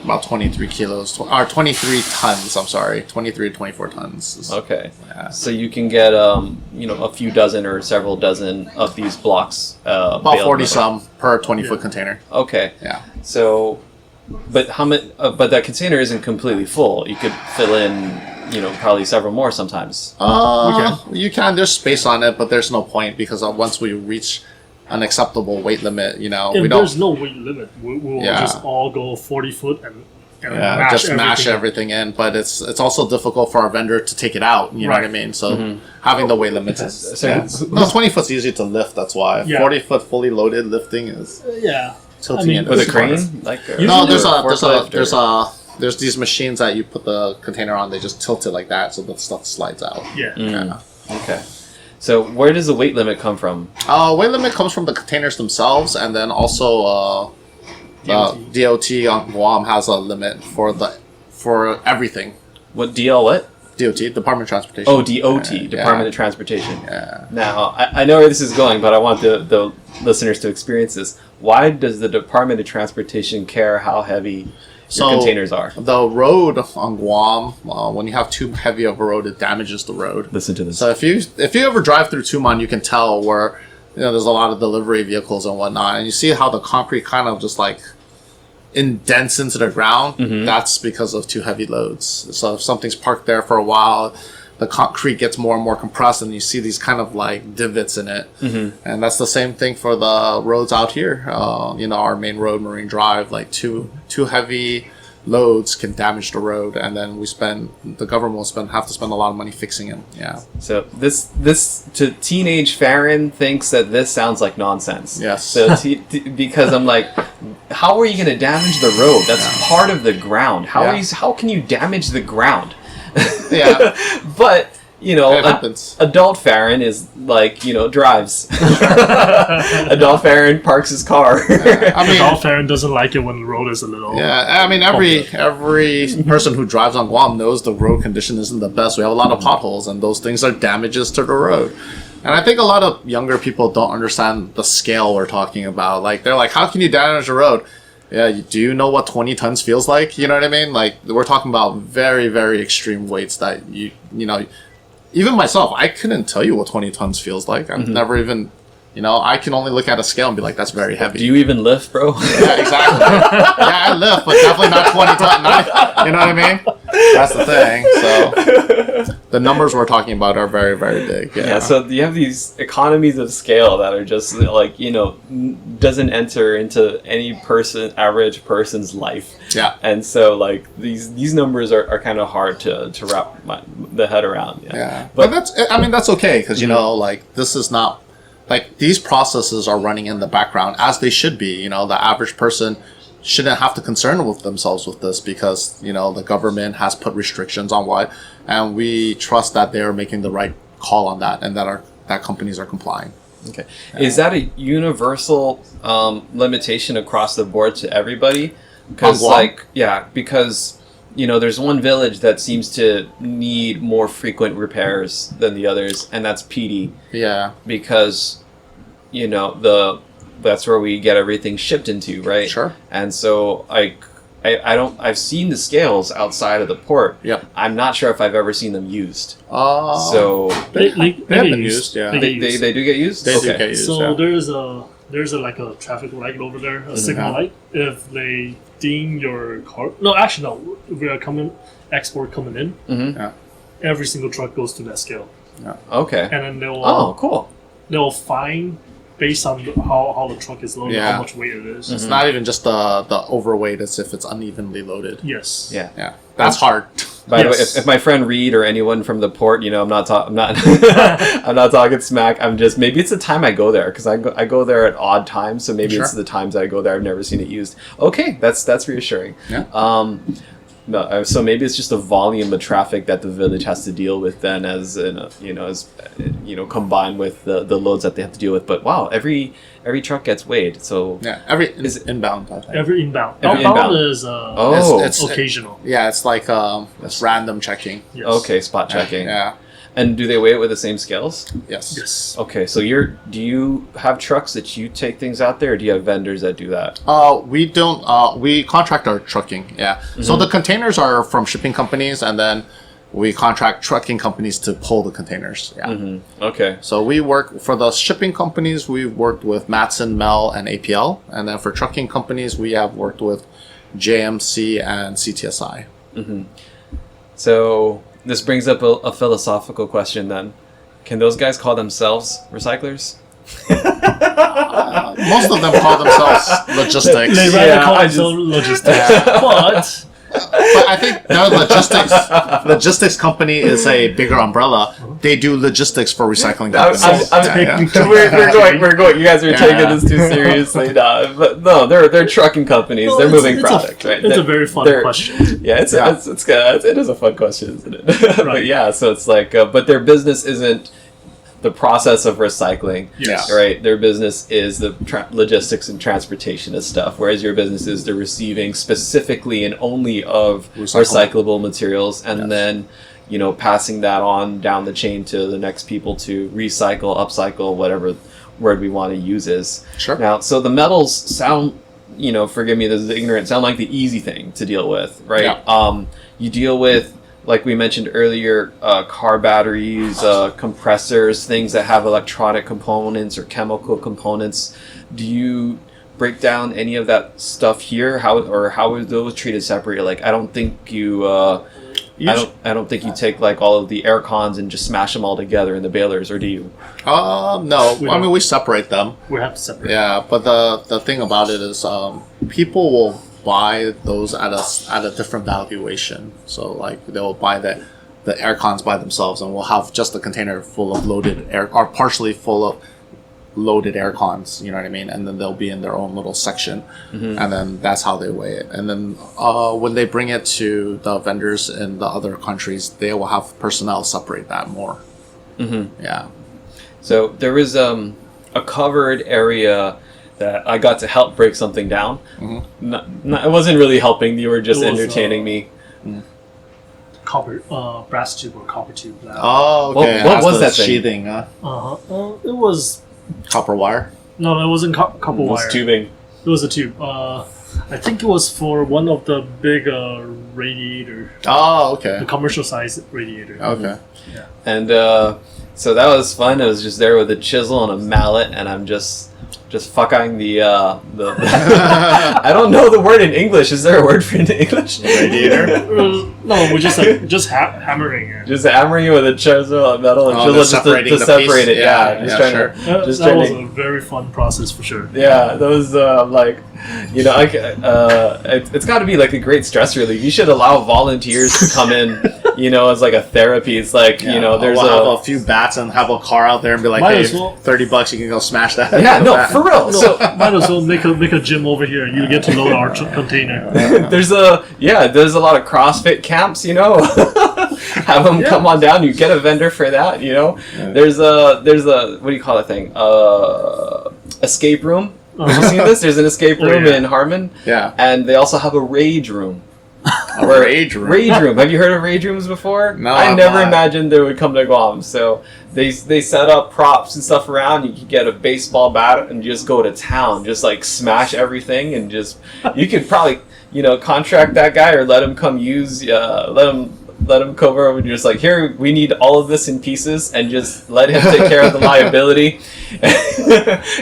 about 23 kilos or 23 tons. I'm sorry, 23 to 24 tons. Okay. Yeah. So you can get a few dozen or several dozen of these blocks. About baled 40 with- some per 20-foot container. Okay. Yeah. So, but how many? But that container isn't completely full. You could fill in, probably several more sometimes. You can. There's space on it, but there's no point because once we reach an acceptable weight limit, If we don't. there's no weight limit, we'll Yeah. just all go 40 foot and Yeah, just mash everything in, but it's also difficult for our vendor to take it out. You know what I Right. mean? So having the weight limit is So no 20 foot's easy to lift. That's why Yeah. 40 foot fully loaded lifting is Yeah. tilting I mean, in. With a It's crane, like No, forklift there's these machines that you put the container on. They just tilt it like that, so the stuff slides out. Yeah. Yeah. Okay. So where does the weight limit come from? Weight limit comes from the containers themselves, and then also DOT on Guam has a limit for everything. What DL? What? DOT, Department of Transportation. Oh, DOT, Yeah. Department of Transportation. Yeah. Now, I know where this is going, but I want the listeners to experience this. Why does the Department of Transportation care how heavy your containers are? The road on Guam, when you have too heavy of a road, it damages the road. Listen to this. So if you ever drive through Tumon, you can tell where there's a lot of delivery vehicles and whatnot, and you see how the concrete kind of just like indents into the ground. That's because of too heavy loads. So if something's parked there for a while, the concrete gets more and more compressed, and you see these kind of like divots in it. And that's the same thing for the roads out here. Our main road, Marine Drive, like too heavy loads can damage the road, and then the government will have to spend a lot of money fixing it. Yeah. So this to teenage Farron thinks that this sounds like nonsense. Yes. So because I'm like, how are you going to damage the road? That's part of the ground. How can you damage the ground? Yeah. But It happens. Adult Farron is like, drives. Adult Farron parks his car. I mean, Adult Farron doesn't like it when the road is a little. yeah, I mean, every person who drives on Guam knows the road condition isn't the best. We have a lot of potholes, and those things are damages to the road. And I think a lot of younger people don't understand the scale we're talking about. Like, they're like, how can you damage the road? Yeah, do you know what 20 tons feels like? You know what I mean? Like, we're talking about very, very extreme weights that even myself, I couldn't tell you what 20 tons feels like. I've never even I can only look at a scale and be like, that's very heavy. Do you even lift, bro? Yeah, exactly. Yeah, I lift, but definitely not 20 tons. You know what I mean? That's the thing. So the numbers we're talking about are very, very big. Yeah, so you have these economies of scale that are just like, doesn't enter into any average person's life. Yeah. And so like these numbers are kind of hard to wrap the head around. Yeah. But that's okay because, like this is not like these processes are running in the background as they should be. The average person shouldn't have to concern with themselves with this because, the government has put restrictions on what, and we trust that they're making the right call on that and that companies are complying. Okay. Is that a universal limitation across the board to everybody? Because because there's one village that seems to need more frequent repairs than the others, and that's PD. Yeah. Because that's where we get everything shipped into, right? Sure. And so I've seen the scales outside of the port. Yep. I'm not sure if I've ever seen them used. So they have been used. Yeah. They do get used? They do get used. So there's a like a traffic light over there, a signal light. If they deem your car, if we are export coming in, Yeah. every single truck goes to that scale. Yeah. Okay. And then Cool. they'll find based on how the truck is loaded, how much weight it is. It's not even just the overweight; it's if it's unevenly loaded. Yes. Yeah. Yeah. That's hard. By the way, if my friend Reed or anyone from the port, I'm not I'm not talking smack. I'm just maybe it's the time I go there because I go there at odd times, so maybe it's the times I go there. I've never seen it used. Okay, that's reassuring. Yeah. No, so maybe it's just the volume of traffic that the village has to deal with then, as combined with the loads that they have to deal with. But wow, every truck gets weighed. So Yeah. Is inbound, I think. Every inbound. Every Outbound inbound. is It's occasional. Yeah, it's like it's random checking. Yes. okay, spot checking. Yeah. And do they weigh it with the same scales? Yes. Yes. Okay, so do you have trucks that you take things out there, or do you have vendors that do that? We don't. We contract our trucking. Yeah. So the containers are from shipping companies, and then we contract trucking companies to pull the containers. Yeah. Okay. So we work for the shipping companies. We've worked with Matson, Mel, and APL, and then for trucking companies, we have worked with JMC and CTSI. So this brings up a philosophical question then. Can those guys call themselves recyclers? Most of them call themselves logistics. They rather call themselves logistics, but But I think their logistics company is a bigger umbrella. They do logistics for recycling companies. We're going. You guys are taking this too seriously now. But no, they're trucking companies. They're moving product, right? It's a very fun question. Yeah, it's good. It is a fun question, isn't it? But yeah, so it's like, but their business isn't the process of recycling, right? Their business is the logistics and transportation of stuff, whereas your business is the receiving specifically and only of recyclable materials, and then passing that on down the chain to the next people to recycle, upcycle, whatever word we want to use is. Sure. Now, so the metals sound, forgive me, this is ignorant, sound like the easy thing to deal with, right? Yeah. You deal with, like we mentioned earlier, car batteries, compressors, things that have electronic components or chemical components. Do you break down any of that stuff here? How are those treated separately? Like, I don't think you take like all of the air cons and just smash them all together in the balers, or do you? No. I mean, we separate them. We have to separate. Yeah, but the thing about it is, people will buy those at a different valuation. So like they'll buy the air cons by themselves, and we'll have just a container full of loaded air, or partially full of loaded air cons, you know what I mean? And then they'll be in their own little section, and then that's how they weigh it. And then when they bring it to the vendors in the other countries, they will have personnel separate that more. Yeah. So there is a covered area that I got to help break something down. It wasn't really helping. You were just entertaining me. Copper, brass tube or copper tube. Oh, okay. What was that thing? Sheathing, It was copper wire? No, it wasn't copper wire. It was tubing. It was a tube. I think it was for one of the big radiator. Oh, okay. The commercial size radiator. Okay. Yeah. And So that was fun. I was just there with a chisel and a mallet, and I'm just fucking the I don't know the word in English. Is there a word for it in English? Radiator. No, we're just hammering it. Just hammering it with a chisel and metal and chisel just to separate it. Yeah, just trying sure. to. Just that was trying a very fun process for sure. Yeah, that was like, you know, it's got to be like a great stress relief. You should allow volunteers to come in, you know, as like a therapy. It's like, you know, there's we'll have a few bats and have a car out there and be like, Might hey, as well. $30, you can go smash that. Yeah, no, for real. No, So might as well make a gym over here. You get to load our container. there's a lot of CrossFit camps, you know. Have them come on down. You get a vendor for that, you know. There's a what do you call that thing? Escape room. Have you seen this? There's an escape room in Harmon. Yeah. And they also have a rage room. Rage room. Rage room. Have you heard of rage rooms before? No, I I've never not. imagined they would come to Guam. So they set up props and stuff around. You could get a baseball bat and just go to town, just like smash everything, and just you could probably, you know, contract that guy or let him come use let him come over and just like, here, we need all of this in pieces, and just let him take care of the liability.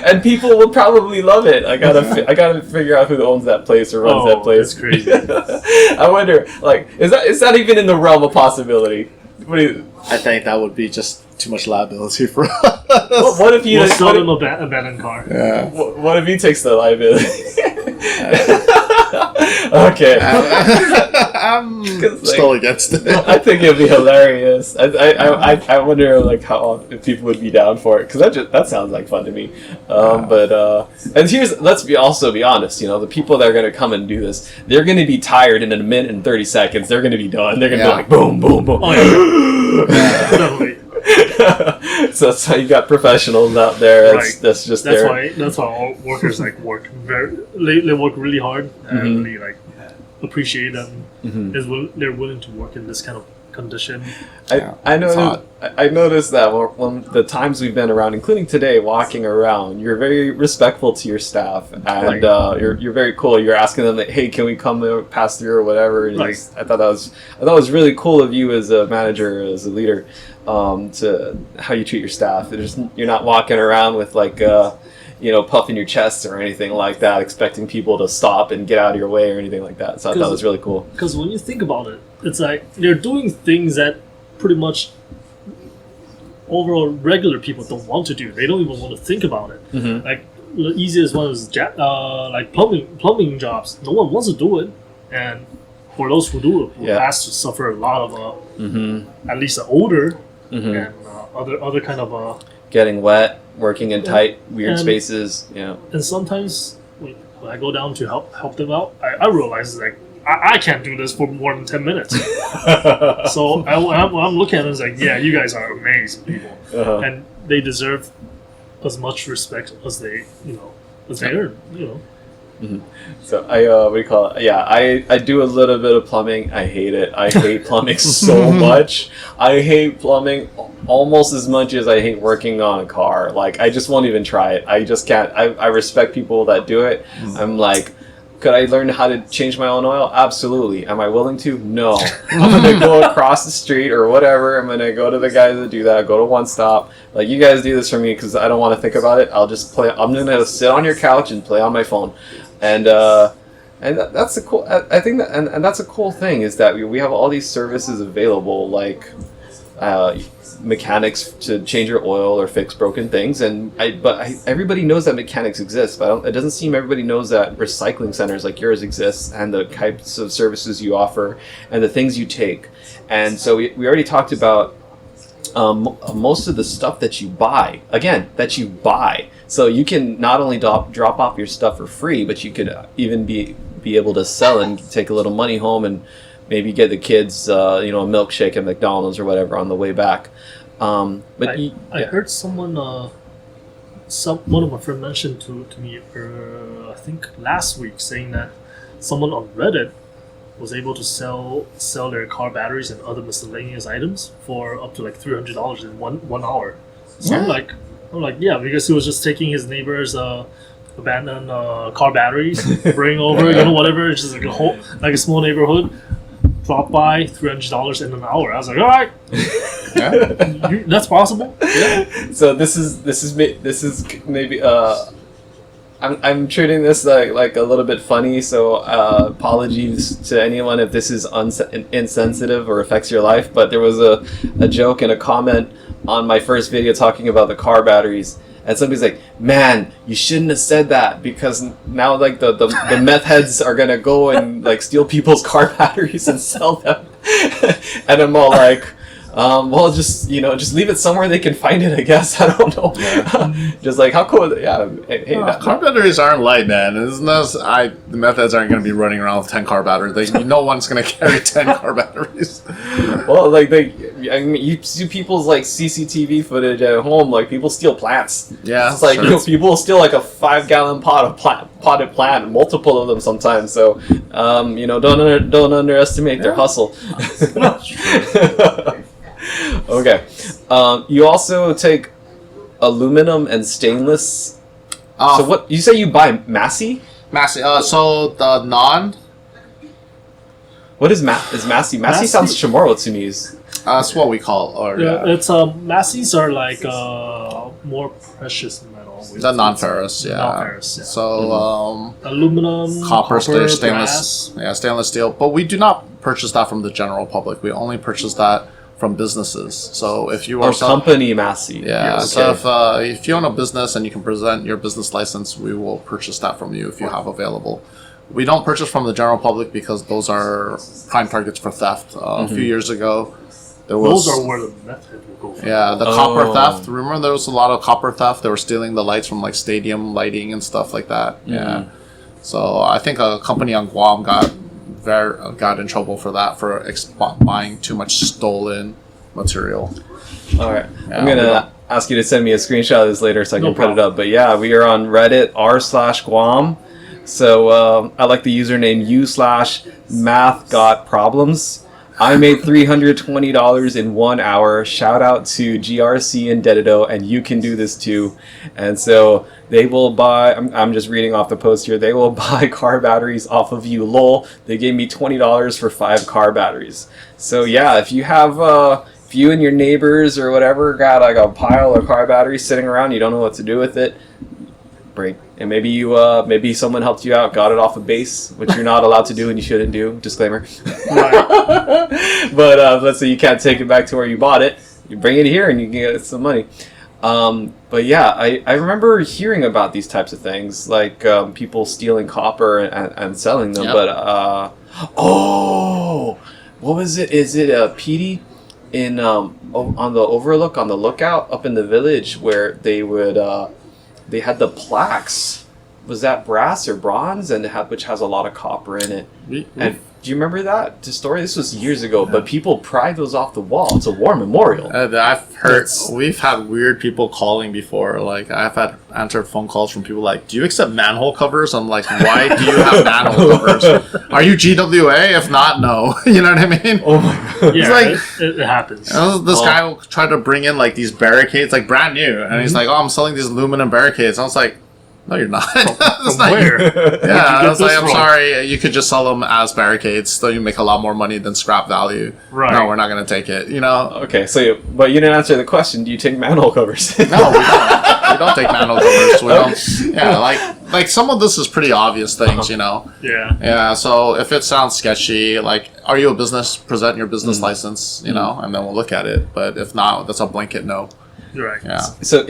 And people will probably love it. I gotta figure out who owns that place or runs that place. That's crazy. I wonder, like, is that even in the realm of possibility? What do you? I think that would be just too much liability for us. What if you? We'll sell them abandoned car. Yeah. What if he takes the liability? Okay. I'm still against it. I think it'd be hilarious. I wonder like how if people would be down for it, because that sounds like fun to me. But and let's be honest. You know, the people that are going to come and do this, they're going to be tired in a minute and 30 seconds. They're going to be done. They're going to be like boom, boom, boom. Oh, yeah. Definitely. So you got professionals out there. Right. That's why all workers like work they work really hard and really like appreciate them. They're willing to work in this kind of condition. I noticed that when the times we've been around, including today, walking around, you're very respectful to your staff, and you're very cool. You're asking them, like, hey, can we come pass through or whatever? And I thought it was really cool of you as a manager, as a leader, to how you treat your staff. You're not walking around with like you know, puffing your chest or anything like that, expecting people to stop and get out of your way or anything like that. So I thought it was really cool. Because when you think about it, it's like they're doing things that pretty much overall regular people don't want to do. They don't even want to think about it. Like the easiest one is like plumbing jobs. No one wants to do it, and for those who do it, has to suffer a lot of at least an odor and other kind of getting wet, working in tight, weird spaces. Yeah. And sometimes when I go down to help them out, I realize like I can't do this for more than 10 minutes. So when I'm looking at them, it's like, yeah, you guys are amazing people, and they deserve as much respect as they earn. You know. So what do you call it? Yeah, I do a little bit of plumbing. I hate it. I hate plumbing so much. I hate plumbing almost as much as I hate working on a car. Like, I just won't even try it. I just can't. I respect people that do it. I'm like, could I learn how to change my own oil? Absolutely. Am I willing to? No. I'm gonna go across the street or whatever. I'm gonna go to the guys that do that. Go to One Stop. Like, you guys do this for me because I don't want to think about it. I'll just play. I'm gonna sit on your couch and play on my phone. And that's a cool. I think that, and that's a cool thing is that we have all these services available, like mechanics to change your oil or fix broken things. But everybody knows that mechanics exist, but it doesn't seem everybody knows that recycling centers like yours exist and the types of services you offer and the things you take. And so we already talked about most of the stuff that you buy. So you can not only drop off your stuff for free, but you could even be able to sell and take a little money home and maybe get the kids, a milkshake at McDonald's or whatever on the way back. I heard someone, one of my friends mentioned to me, I think last week, saying that someone on Reddit was able to sell their car batteries and other miscellaneous items for up to like $300 in one hour. So I'm like, yeah, because he was just taking his neighbor's abandoned car batteries, bring over, whatever. It's just like a small neighborhood. Drop by $300 in an hour. I was like, all right, Yeah. That's possible. Yeah. So this is maybe I'm treating this like a little bit funny, so apologies to anyone if this is insensitive or affects your life, but there was a joke and a comment on my first video talking about the car batteries, and somebody's like, man, you shouldn't have said that, because now like the meth heads are gonna go and like steal people's car batteries and sell them. And I'm all like, well, just leave it somewhere they can find it, I guess. I don't know. Yeah. Just like, how cool? Yeah. Hey, car batteries aren't light, man. The meth heads aren't going to be running around with 10 car batteries. No one's going to carry 10 car batteries. Well, like you see people's like CCTV footage at home. Like people steal plants. Yeah, it's like people steal like a 5-gallon potted plant, multiple of them sometimes. So, don't underestimate their hustle. Okay. You also take aluminum and stainless. So what you say you buy Massey? Massey. So the non. What is Massey? Massey sounds Chamorro to me. That's what we call. Or it's Masseys are like more precious metal. The non-ferrous, yeah. Non-ferrous, yeah. So aluminum, copper, stainless, brass. yeah, stainless steel. But we do not purchase that from the general public. We only purchase that from businesses. So if you are company Massey, yeah. Okay. So if you own a business and you can present your business license, we will purchase that from you if you have available. We don't purchase from the general public because those are prime targets for theft. A few years ago, there was those are where the meth head will go from. Yeah, the copper theft. Remember, there was a lot of copper theft. They were stealing the lights from like stadium lighting and stuff like that. Yeah. So I think a company on Guam got in trouble for that, for buying too much stolen material. All right, yeah, I'm gonna ask you to send me a screenshot of this later so I can put it up. But yeah, we are on Reddit r/Guam. So I like the username u/math.problems. I made $320 in 1 hour. Shout out to GRC and Dedido, and you can do this too. And so they will buy, I'm just reading off the post here, they will buy car batteries off of you. Lol, they gave me $20 for 5 car batteries. So yeah, if you have, if you and your neighbors or whatever got like a pile of car batteries sitting around, you don't know what to do with it, break. And maybe maybe someone helped you out, got it off a base, which you're not allowed to do and you shouldn't do. Disclaimer. Right. But let's say you can't take it back to where you bought it. You bring it here and you can get some money. But yeah, I remember hearing about these types of things, like people stealing copper and selling them. Yep. But what was it? Is it Petey in on the Overlook, on the Lookout up in the village, where they would they had the plaques? Was that brass or bronze, and which has a lot of copper in it? And do you remember that story? This was years ago, but people pried those off the wall. It's a war memorial. I've heard, we've had weird people calling before. Like, I've had answered phone calls from people like, do you accept manhole covers? I'm like, why do you have manhole covers? Are you GWA? If not, no. You know what I mean? Oh my god. Yeah, like, it happens. This guy tried to bring in like these barricades, like brand new. And he's like, I'm selling these aluminum barricades. I was like, no, you're not. From where? Yeah, I was like, I'm sorry, you could just sell them as barricades, so you make a lot more money than scrap value. Right. No, we're not going to take it, you know? Okay, so, but you didn't answer the question. Do you take manhole covers? No, we don't. We don't take manhole covers. We don't. Yeah, like some of this is pretty obvious things, you know? Yeah. Yeah, so if it sounds sketchy, like, are you a business? Present your business license, you know, and then we'll look at it. But if not, that's a blanket no. Right. Yeah. So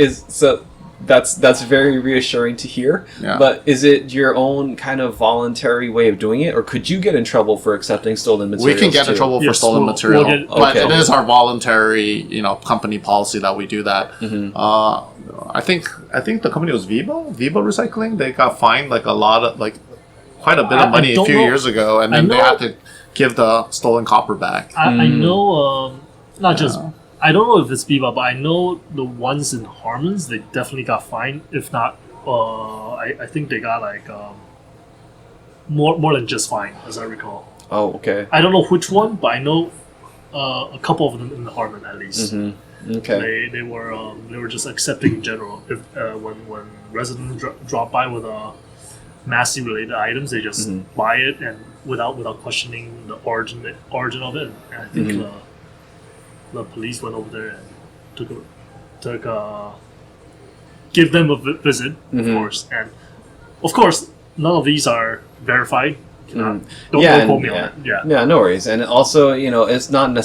that's very reassuring to hear. Yeah. But is it your own kind of voluntary way of doing it, or could you get in trouble for accepting stolen material? We can get in trouble for stolen material, but it is our voluntary, company policy that we do that. Mm-hmm. I think the company was Viva Recycling. They got fined like quite a bit of money a few years ago, and then they had to give the stolen copper back. I know, not just. I don't know if it's Biba, but I know the ones in Harmons, they definitely got fined. If not, I think they got like more than just fined, as I recall. Oh, okay. I don't know which one, but I know a couple of them in the Harmon at least. Mm-hmm. Okay. They were just accepting in general. If when residents drop by with Massey related items, they just buy it and without questioning the origin of it. And I think. the police went over there and give them a visit, of course, and of course none of these are verified. Don't quote me on it. Yeah, no worries. And also, it's not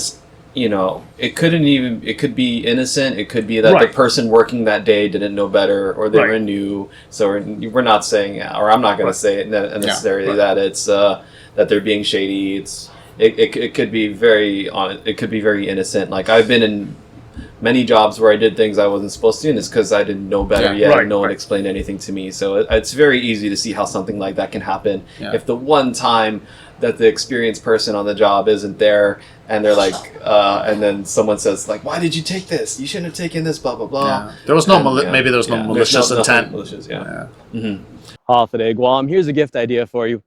it could be innocent. It could be that the person working that day didn't know better, or they were new. So we're not saying, or I'm not going to say it necessarily that it's that they're being shady. It could be very innocent. Like I've been in many jobs where I did things I wasn't supposed to, and it's because I didn't know better yet. And no one explained anything to me. So it's very easy to see how something like that can happen. Yeah. If the one time that the experienced person on the job isn't there, and they're like, and then someone says like, "Why did you take this? You shouldn't have taken this." Blah blah blah. Yeah. There was no maybe there's no malicious intent. Malicious, yeah. Today, Guam. Here's a gift idea for you.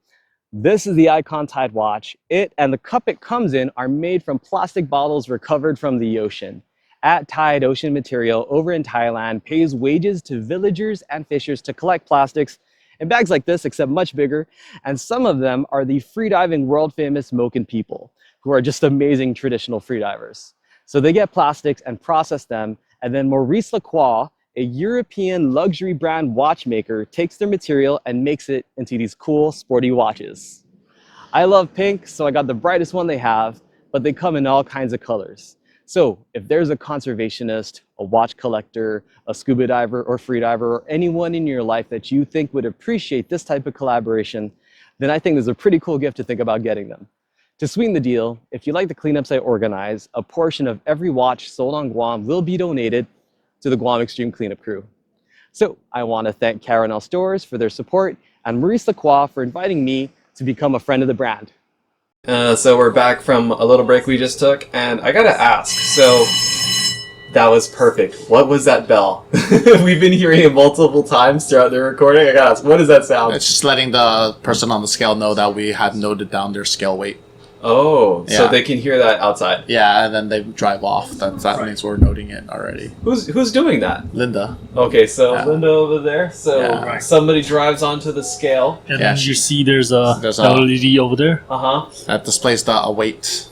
This is the Icon Tide watch. It and the cup it comes in are made from plastic bottles recovered from the ocean. At Tide Ocean Material over in Thailand pays wages to villagers and fishers to collect plastics in bags like this, except much bigger. And some of them are the freediving world famous Moken people, who are just amazing traditional freedivers. So they get plastics and process them, and then Maurice Lacroix, a European luxury brand watchmaker, takes their material and makes it into these cool, sporty watches. I love pink, so I got the brightest one they have, but they come in all kinds of colors. So if there's a conservationist, a watch collector, a scuba diver or freediver, or anyone in your life that you think would appreciate this type of collaboration, then I think there's a pretty cool gift to think about getting them. To sweeten the deal, if you like the cleanups I organize, a portion of every watch sold on Guam will be donated to the Guam Extreme Cleanup Crew. So I want to thank Caronel Stores for their support and Maurice Lacroix for inviting me to become a friend of the brand. So we're back from a little break we just took, and I gotta ask, so that was perfect. What was that bell? We've been hearing it multiple times throughout the recording. I gotta ask, what does that sound? It's just letting the person on the scale know that we had noted down their scale weight. Oh, so they can hear that outside. Yeah, and then they drive off. That means we're noting it already. Who's doing that? Linda. Okay, so Linda over there. So somebody drives onto the scale. And then you see there's a LED over there. That displays the weight.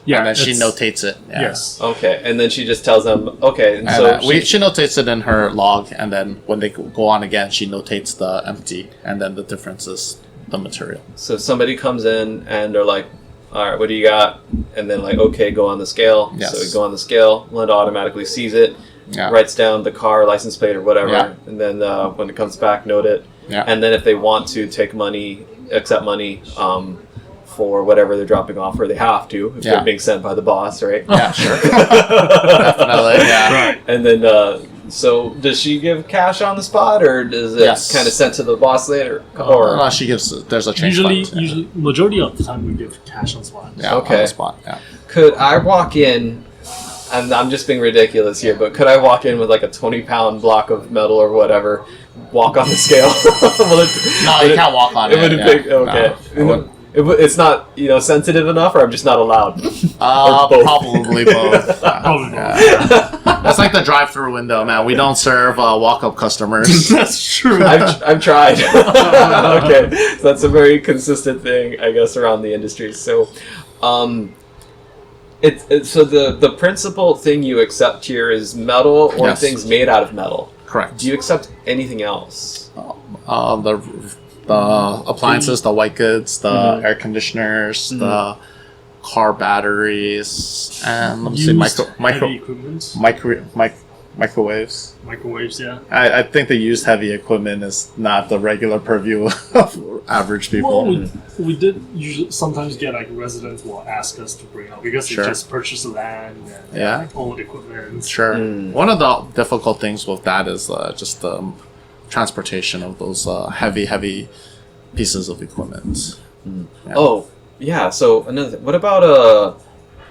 Yeah, and then she notates it. Yeah. Yes. Okay, and then she just tells them, okay. And so she notates it in her log, and then when they go on again, she notates the empty, and then the difference is the material. So somebody comes in, and they're like, all right, what do you got? And then like, okay, go on the scale. Yes. So we go on the scale. Linda automatically sees it, writes down the car license plate or whatever, and then when it comes back, note it. Yeah. And then if they want to take money, accept money for whatever they're dropping off, or they have to, if they're being sent by the boss, right? Yeah, sure. Definitely, yeah. Right. And then, so does she give cash on the spot, or does it kind of sent to the boss later? Or no, she gives. There's a change. Usually, majority of the time we give cash on spot. Yeah, okay. On the spot. Yeah. Could I walk in? And I'm just being ridiculous here, but could I walk in with like a 20-pound block of metal or whatever, walk on the scale? No, you can't walk on it. Okay. No, it's not, sensitive enough, or I'm just not allowed. Probably both. That's like the drive-through window, man. We don't serve walk-up customers. That's true. I've tried. Okay, so that's a very consistent thing, I guess, around the industry. So, so the principal thing you accept here is metal or things made out of metal. Correct. Do you accept anything else? The appliances, the white goods, the air conditioners, the car batteries, and let me see, microwaves. Microwaves, yeah. I think the used heavy equipment is not the regular purview of average people. Well, we did usually sometimes get like residents will ask us to bring out because they just purchased the land and old equipment. Sure. One of the difficult things with that is just the transportation of those heavy pieces of equipment. Yeah. Oh, yeah. So another thing. What about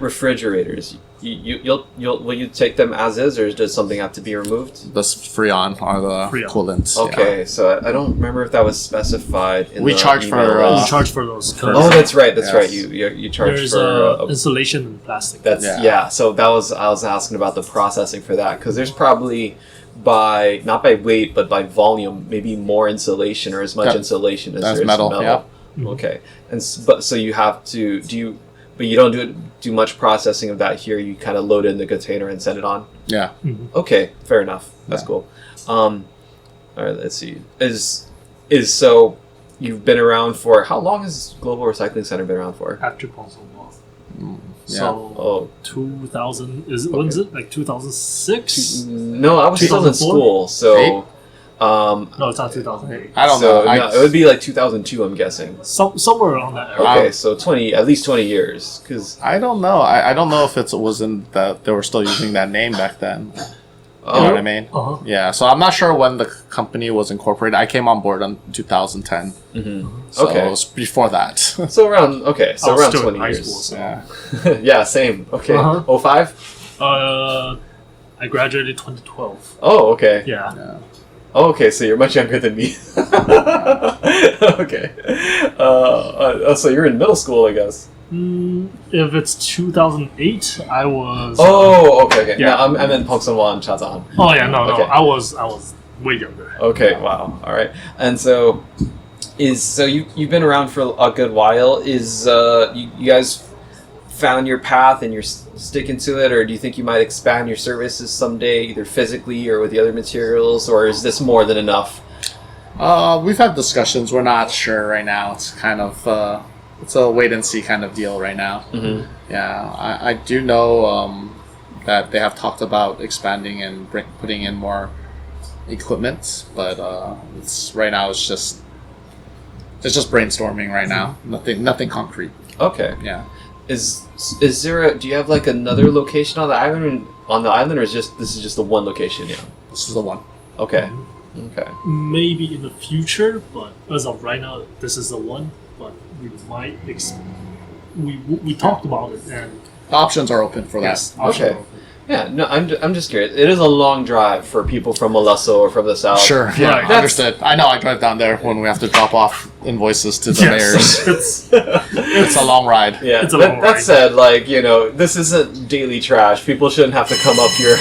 refrigerators? Will you take them as is, or does something have to be removed? The Freon are the coolants. Okay, so I don't remember if that was specified in we the charge email. We charge for those. Oh, that's right. That's right. You charge There's for insulation and plastic. That's So I was asking about the processing for that, because there's probably not by weight but by volume, maybe more insulation or as much insulation as there's metal. Yeah. Okay, but so you have to but you don't do it do much processing of that here. You kind of load it in the container and send it on. Yeah. Okay, fair enough. That's Yeah. cool. All right, let's see. Is so you've been around for how long has Global Recycling Center been around for? After Console Law. Yeah. So Oh, 2000 is when is it like 2006? no, I was still in 2004? school, so No, it's not 2008. I don't so know. no, it would be like 2002, I'm guessing. Somewhere around that area. Okay, so at least 20 years, because I don't know. I don't know if it wasn't that they were still using that name back then. You know what I mean? Uh-huh. Yeah. So I'm not sure when the company was incorporated. I came on board in 2010. So Okay. it was before that. so around I was around still 20 in high years. school, so. yeah. Yeah, same. Okay. Uh-huh. 05? I graduated 2012. Oh, okay. Yeah. Yeah. Oh, okay, so you're much younger than me. Okay. So you're in middle school, I guess. If it's 2008, I was. Oh, okay. Yeah. No, I'm in Pokemon Chazan. Oh yeah, no, Okay. I was way younger. Okay, wow. All right. And so you've been around for a good while. Is you guys found your path and you're sticking to it, or do you think you might expand your services someday, either physically or with the other materials, or is this more than enough? We've had discussions. We're not sure right now. It's kind of it's a wait and see kind of deal right now. Mm-hmm. Yeah, I do know that they have talked about expanding and putting in more equipment, but it's right now. It's just brainstorming right now. Nothing concrete. Okay. Yeah. Is there do you have like another location on the island, or is this is just the one location? Yeah. This is the one. Okay. Okay. Maybe in the future, but as of right now, this is the one. But we might. We talked about it, and The options are open for that. yes, options Okay. are open. Yeah. No, I'm just curious. It is a long drive for people from Molesso or from the south. Sure. Yeah. Right. Understood. I know. I drive down there when we have to drop off invoices to the mayors. it's It's a long ride. Yeah, It's a long that ride. said, like, this isn't daily trash. People shouldn't have to come up here,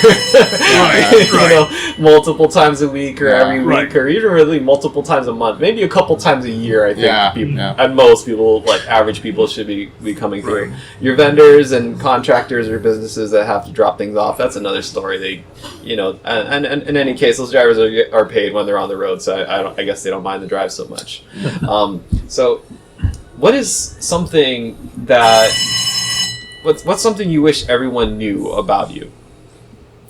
Right. multiple times a week or Yeah. every week Right. or even really multiple times a month. Maybe a couple times a year, I think. Yeah, People, yeah. At most, people, like average people, should be coming through. Right. Your vendors and contractors or businesses that have to drop things off, that's another story. They, and in any case, those drivers are paid when they're on the road, so I guess they don't mind the drive so much. So, what is something that what's something you wish everyone knew about you?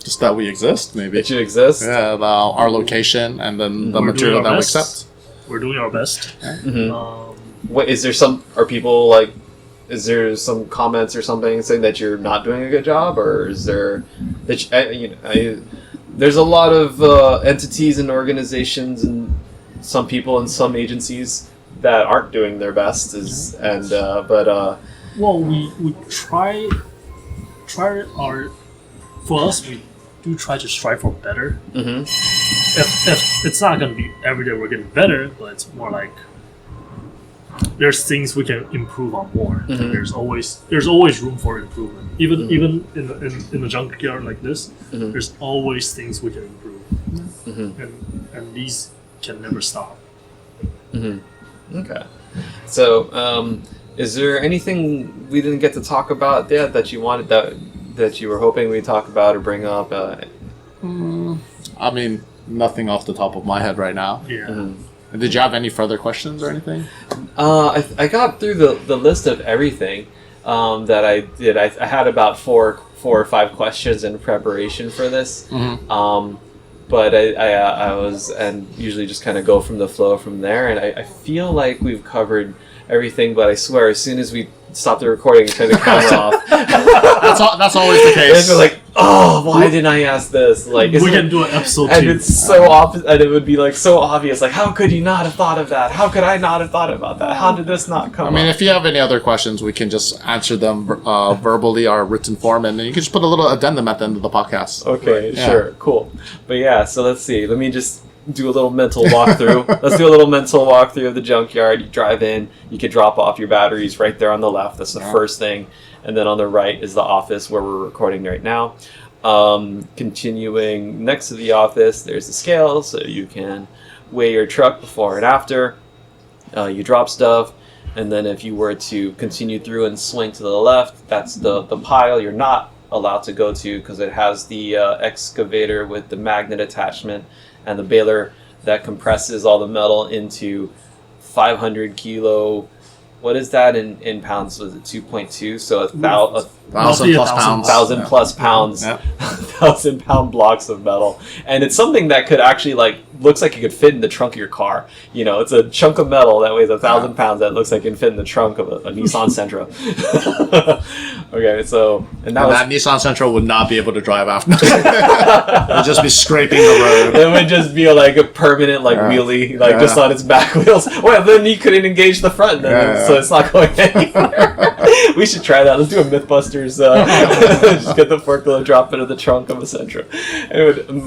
Just that we exist, maybe. That you exist? Yeah, about our location and then the We're material doing our that we best. accept. We're doing our best. Mhm. Um, Is there is there some comments or something saying that you're not doing a good job, or is there there's a lot of entities and organizations and some people and some agencies that aren't doing their best, well, we try our. For us, we do try to strive for better. Mhm. If it's not going to be every day we're getting better, but it's more like there's things we can improve on more. Mhm. There's always room for improvement. Even in the junkyard like this, Mhm. there's always things we can improve, Mhm. and these can never stop. Okay. So, is there anything we didn't get to talk about yet that you wanted that you were hoping we'd talk about or bring up? I mean, nothing off the top of my head right now. Yeah. Mhm. Did you have any further questions or anything? I got through the list of everything that I did. I had about four or five questions in preparation for this. Mm-hmm. But I was, and usually just kind of go from the flow from there. And I feel like we've covered everything, but I swear, as soon as we stop the recording and turn the camera off, That's always the it's case. just like, oh, why didn't I ask this? Like, We isn't can it- do an episode and 2. it's so and it would be like so obvious. Like, how could you not have thought of that? How could I not have thought about that? How did this not come I mean, up? if you have any other questions, we can just answer them verbally or written form, and then you can just put a little addendum at the end of the podcast. Okay, Yeah. sure, cool. But yeah, so let's see. Let me just do a little mental walkthrough. Let's do a little mental walkthrough of the junkyard. You drive in, you could drop off your batteries right there on the left. That's the first thing. And then on the right is the office where we're recording right now. Continuing next to the office, there's the scale, so you can weigh your truck before and after. You drop stuff. And then if you were to continue through and swing to the left, that's the pile you're not allowed to go to because it has the excavator with the magnet attachment and the baler that compresses all the metal into 500 kilo. What is that in pounds? Was it 2.2? So 1,000 plus pounds. 1,000 plus pounds. Yeah. 1,000-pound blocks of metal. And it's something that could actually, like, looks like it could fit in the trunk of your car. You know, it's a chunk of metal that weighs 1,000 pounds that looks like it can fit in the trunk of a Nissan Sentra. Okay, so... And that Nissan Sentra would not be able to drive after. It would just be scraping the road. It would just be like a permanent wheelie, just on its back wheels. Well, then you couldn't engage the front, so it's not going anywhere. We should try that. Let's do a MythBusters. Just get the forklift and drop it in the trunk of a Sentra.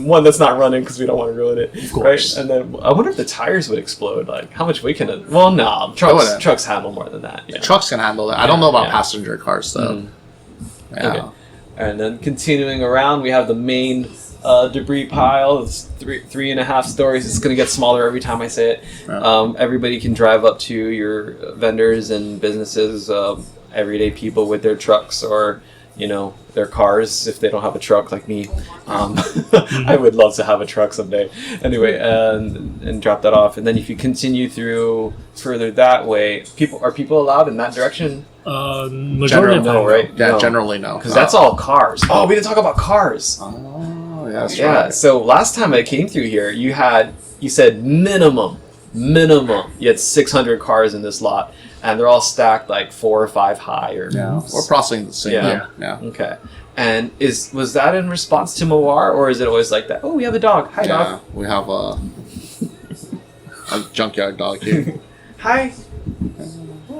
One that's not running because we don't want to ruin it. Of course. Right? And then I wonder if the tires would explode. Like, how much weight can it? Well, no, trucks handle more than that. Yeah. Trucks can handle it. I don't know about passenger cars, though. Mm-hmm. Yeah. Okay. And then continuing around, we have the main debris pile. It's 3.5 stories. It's going to get smaller every time I say it. Yeah. Everybody can drive up to your vendors and businesses, everyday people with their trucks or, you know, their cars if they don't have a truck like me. I would love to have a truck someday. Anyway, and drop that off. And then if you continue through further that way, are people allowed in that direction? Majority of no, right? Yeah, no. generally no. Because that's all cars. Oh, we didn't talk about cars. Oh, yeah, that's Yeah, right. so last time I came through here, you said minimum, you had 600 cars in this lot, and they're all stacked like 4 or 5 high. Or Yeah, we're processing the same. Yeah. Okay. And was that in response to Mawar, or is it always like that? Oh, we have a dog. Hi, dog. We have a junkyard dog here. Hi.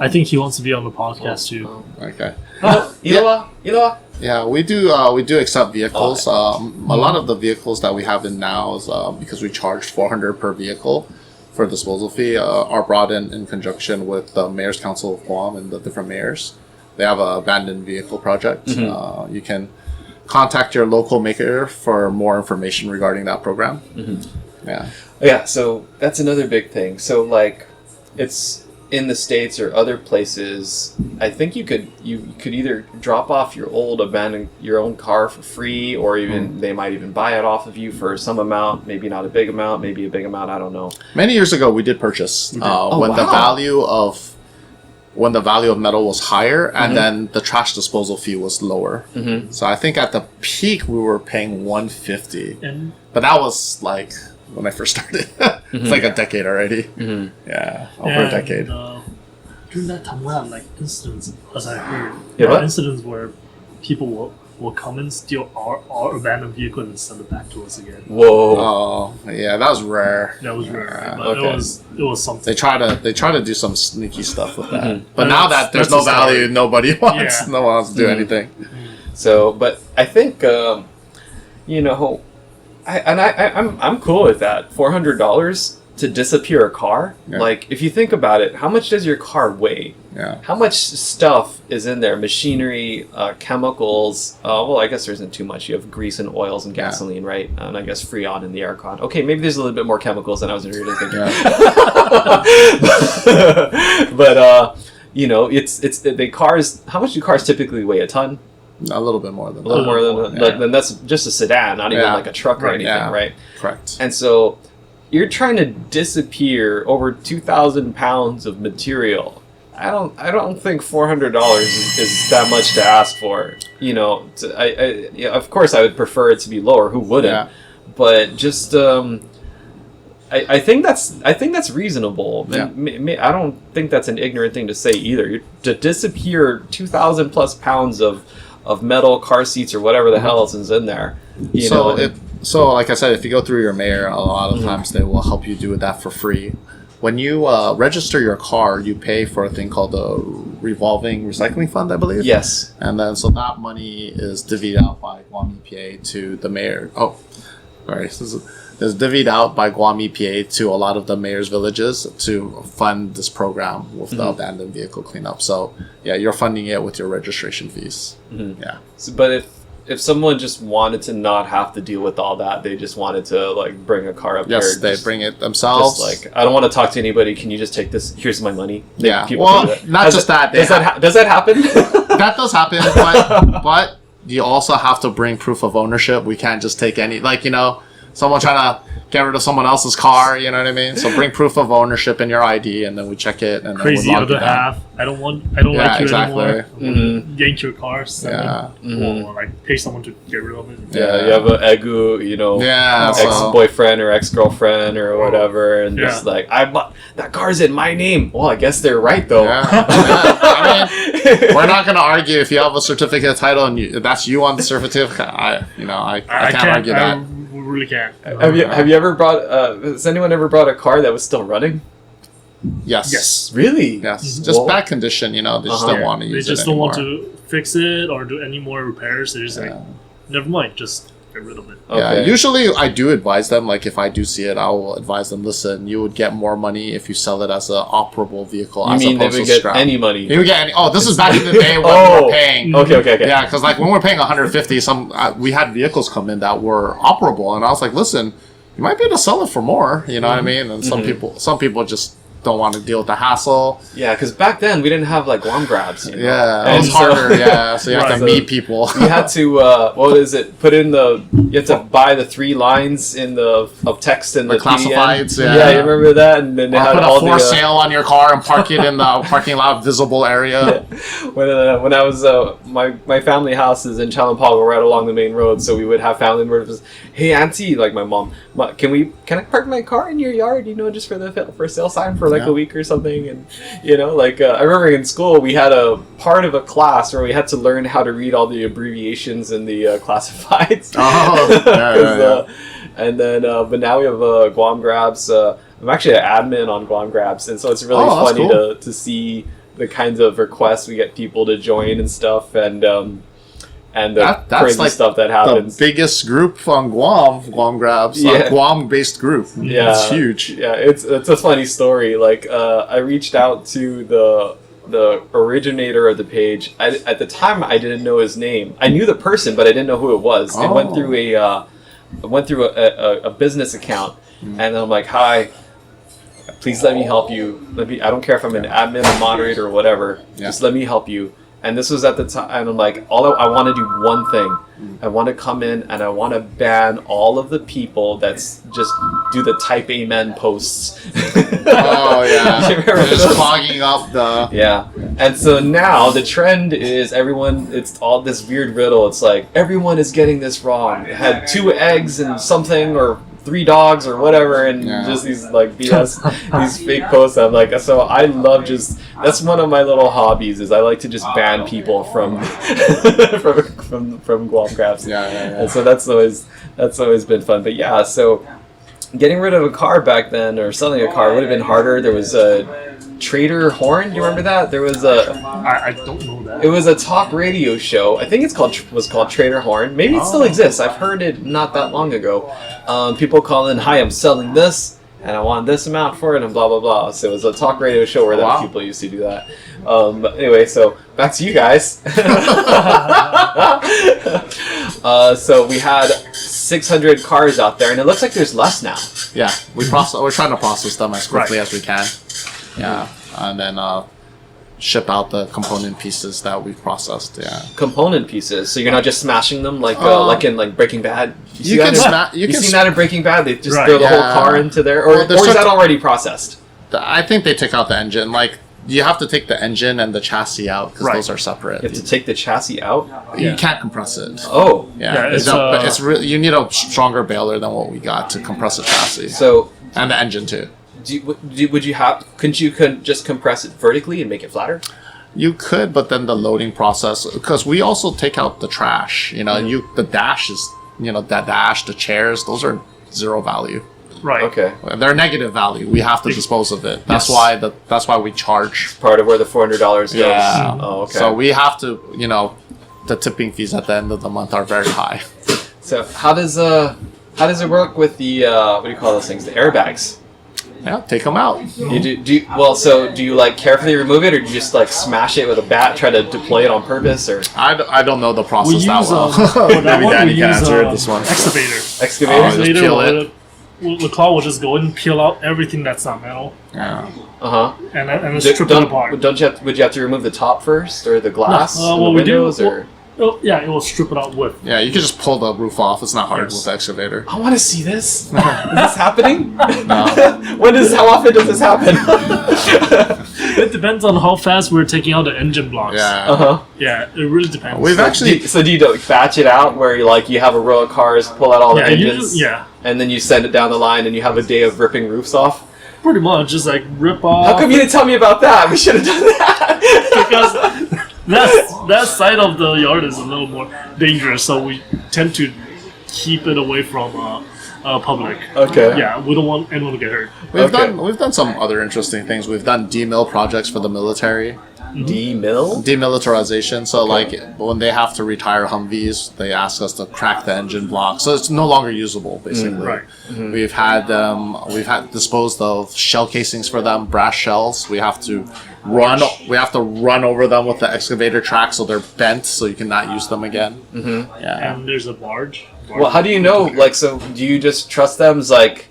I think he wants to be on the podcast too. Okay. Iloa. Yeah, we do accept vehicles. A lot of the vehicles that we have in now is because we charge $400 per vehicle for disposal fee are brought in conjunction with the Mayor's Council of Guam and the different mayors. They have an abandoned vehicle project. Mm-hmm. You can contact your local maker for more information regarding that program. Mm-hmm. Yeah. Yeah, so that's another big thing. So like, it's in the States or other places. I think you could either drop off your own car for free, or even they might even buy it off of you for some amount. Maybe not a big amount, maybe a big amount. I don't know. Many years ago, we did purchase when the value of metal was higher, and then the trash disposal fee was lower. Mm-hmm. So I think at the peak we were paying $150, And but that was like when I first started. It's like a decade already. Mm-hmm. Yeah, over a decade. During that time, we had like incidents, as I heard, Yeah, what? incidents where people will come and steal our abandoned vehicle and send it back to us again. Whoa. Oh, yeah, that was rare. That was rare, Yeah, but okay. it was something. They try to do some sneaky stuff with that. Mhm. But now that there's That's no a story. value, nobody wants. Yeah. No one wants to do Mhm. anything. So, but I think I'm cool with that. $400 to disappear a car. Yeah. Like, if you think about it, how much does your car weigh? Yeah. How much stuff is in there? Machinery, chemicals. Well, I guess there isn't too much. You have grease and oils and gasoline, right? And I guess Freon and the aircon. Okay, maybe there's a little bit more chemicals than I was really thinking. But it's the cars. How much do cars typically weigh? A ton? A little bit more than A little that. more than Yeah. then that's just a sedan, not even Yeah. like a truck or Right, anything, yeah. right? Correct. And so you're trying to disappear over 2,000 pounds of material. I don't think $400 is that much to ask for. Of course I would prefer it to be lower. Who wouldn't? Yeah. But just I think that's reasonable. Yeah. I don't think that's an ignorant thing to say either. To disappear 2,000 plus pounds of metal, car seats, or whatever the hell else is in there. So like I said, if you go through your mayor, a lot of times they will help you do that for free. When you register your car, you pay for a thing called the revolving recycling fund, I believe. Yes. And then so that money is divvied out by Guam EPA to the mayor. Oh, sorry. Is divvied out by Guam EPA to a lot of the mayor's villages to fund this program with the abandoned vehicle cleanup. So yeah, you're funding it with your registration fees. Mhm. Yeah. But if someone just wanted to not have to deal with all that, they just wanted to like bring a car up Yes, here. they just, bring it themselves. just like, I don't want to talk to anybody. Can you just take this? Here's my money. Yeah. People Well, do that. not just that. Does that happen? That does happen, but you also have to bring proof of ownership. We can't just take any, like, you know, someone trying to get rid of someone else's car, you know what I mean? So bring proof of ownership in your ID, and then we check it, and Crazy then we log other you down. half. I don't like you exactly. anymore. Yank your car, sell it, Mhm. or like pay someone to get rid of it. Yeah, you have an egu, you know, Yeah, so- ex-boyfriend or ex-girlfriend or whatever, and Yeah. just like, I bought that car's in my name. Well, I guess they're right though. Yeah. I mean, we're not going to argue if you have a certificate of title and that's you on the certificate. I can't argue that. We really can't. Have you ever brought? Has anyone ever brought a car that was still running? Yes. Yes. Really? Yes. Just Well, bad condition, you know. They just don't want to They use it just don't want anymore. to fix it or do any more repairs. They're just like, never mind, just get rid of it. Yeah, Okay. usually I do advise them, like if I do see it, I will advise them, listen, you would get more money if you sell it as an operable vehicle You as mean they opposed would to get scrap. any money? You would get any, this is back in the day when we Oh. were paying. Okay. Yeah, because like when we're paying 150, we had vehicles come in that were operable, and I was like, listen, you might be able to sell it for more, you know what I mean? And some people just don't want to deal with the hassle. Yeah, because back then we didn't have like Guam grabs. You know? Yeah, And it's harder. Yeah, so you have Right. to meet people. You had to what is it? Put in you have to buy the 3 lines in of text in the classifieds, PDN. yeah. You remember that? And then they Or had put all a for the sale on your car and park it in the parking lot visible area. when I was my family house is in Chalampago, right along the main road, so we would have family members. Hey auntie, like my mom, can I park my car in your yard? You know, just for the for sale sign for like Yeah. a week or something. And you know, like I remember in school we had a part of a class where we had to learn how to read all the abbreviations in the classifieds. Oh, yeah, 'Cause, and then but now we have Guam Grabs. I'm actually an admin on Guam Grabs, and so it's really Oh, that's funny cool. to see the kinds of requests we get people to join and stuff, and the That's crazy like stuff that the happens. biggest group on Guam Grabs, Yeah. Guam-based group. Yeah, It's huge. Yeah, it's a funny story. Like I reached out to the originator of the page. At the time, I didn't know his name. I knew the person, but I didn't know who it was. It went through a business account, and I'm like, "Hi, please let me help you. I don't care if I'm an admin, a moderator, or whatever. Yeah. Just let me help you." And this was at the time, and I'm like, I want to do one thing. I want to come in and I want to ban all of the people that's just do the type amen posts. Oh yeah, You remember just those? clogging up the. Yeah. And so now the trend is it's all this weird riddle. It's like everyone is getting this wrong. It had 2 eggs and something, or 3 dogs or whatever, and Yeah. just these like BS, these fake posts. I'm like, so I love that's one of my little hobbies is I like to just ban people from from Guam Crafts. Yeah. And so that's always been fun. But yeah, so getting rid of a car back then or selling a car would have been harder. There was a Trader Horn. Do you remember that? There was I don't know that. it was a talk radio show. I think was called Trader Horn. Maybe it still exists. I've heard it not that long ago. People call in, "Hi, I'm selling this, and I want this amount for it," and blah blah blah. So it was a talk radio show where Wow. people used to do that. But anyway, so back to you guys. So we had 600 cars out there, and it looks like there's less now. Yeah, we're trying to process them as quickly as we can. Yeah, and then ship out the component pieces that we've processed. Yeah. Component pieces, so you're not just smashing them like in Breaking Bad. You can seen that in Breaking Bad? They just Right. throw the whole Yeah. car into there, or Well, there's is that certain- already processed? I think they take out the engine. Like you have to take the engine and the chassis out because Right. those are separate. You have to take the chassis out. You can't compress it. Oh, Yeah, it's but it's really you need a stronger baler than what we got to compress the chassis so and the engine too. couldn't you just compress it vertically and make it flatter? You could, but then the loading process, because we also take out the trash. You know, the dash is, that dash, the chairs, those are 0 value. Right. Okay, They're negative value. We have to dispose of it. That's Yes. why we charge. part of where the $400 goes. Yeah. Oh, okay. So we have to, the tipping fees at the end of the month are very high. So how does it work with the what do you call those things? The airbags. Yeah, take them out. So do you like carefully remove it, or do you just like smash it with a bat, try to deploy it on purpose, or I don't know the We process use that well. for that Maybe one, Danny we can use answer this one. excavator. excavator? Oh, just peel it. The claw will just go in and peel out everything that's not metal, Yeah. and strip it apart. Would you have to remove the top first, or the glass, No, and well, the we do- windows, or? Oh, yeah, it will strip it out with. Yeah, you can just pull the roof off. It's not hard Yes. with the excavator. I want to see this. Is this happening? No. How often does this happen? It depends on how fast we're taking out the engine blocks. Yeah. Yeah, it really depends. We've actually. So do you like batch it out where you have a row of cars, pull out all the yeah, engines, and then you send it down the line, and you have a day of ripping roofs off? pretty much just like rip off. How come you didn't tell me about that? We should have done that. Because that side of the yard is a little more dangerous, so we tend to keep it away from public. Okay. Yeah, we don't want anyone to get hurt. We've done some other interesting things. We've done demill projects for the military. Demill? Demilitarization. So like when they have to retire Humvees, they ask us to crack the engine block, so it's no longer usable. Basically, Right. We've had disposed of shell casings for them, brass shells. We have to run over them with the excavator track, so they're bent, so you cannot use them again. Yeah. And there's a barge. Well, how do you know? Like, so do you just trust them? It's like,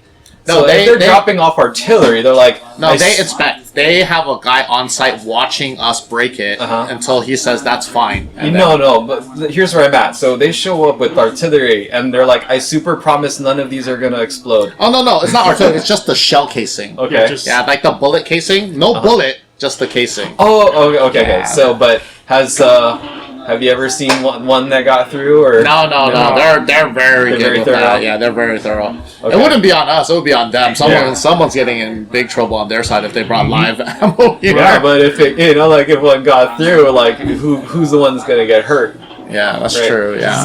No, so they- if they're they- dropping off artillery, they're like, No, they inspect. They have a guy on site watching us break it until he says that's fine. And No, but here's where I'm at. So they show up with artillery, and they're like, I super promise none of these are gonna explode. Oh no, it's not artillery. It's just the shell casing. Okay. Yeah, just- Yeah, like the bullet casing. No bullet, just the casing. Oh, okay. Yeah. So, but have you ever seen one that got through, or? No. They're very They're good very with thorough? that. Yeah, they're very thorough. Okay. It wouldn't be on us. It would be on them. Someone's getting in big trouble on their side if they brought live ammo here. Yeah, but if if one got through, like who's the one that's gonna get hurt? Yeah, that's Right? true. Yeah.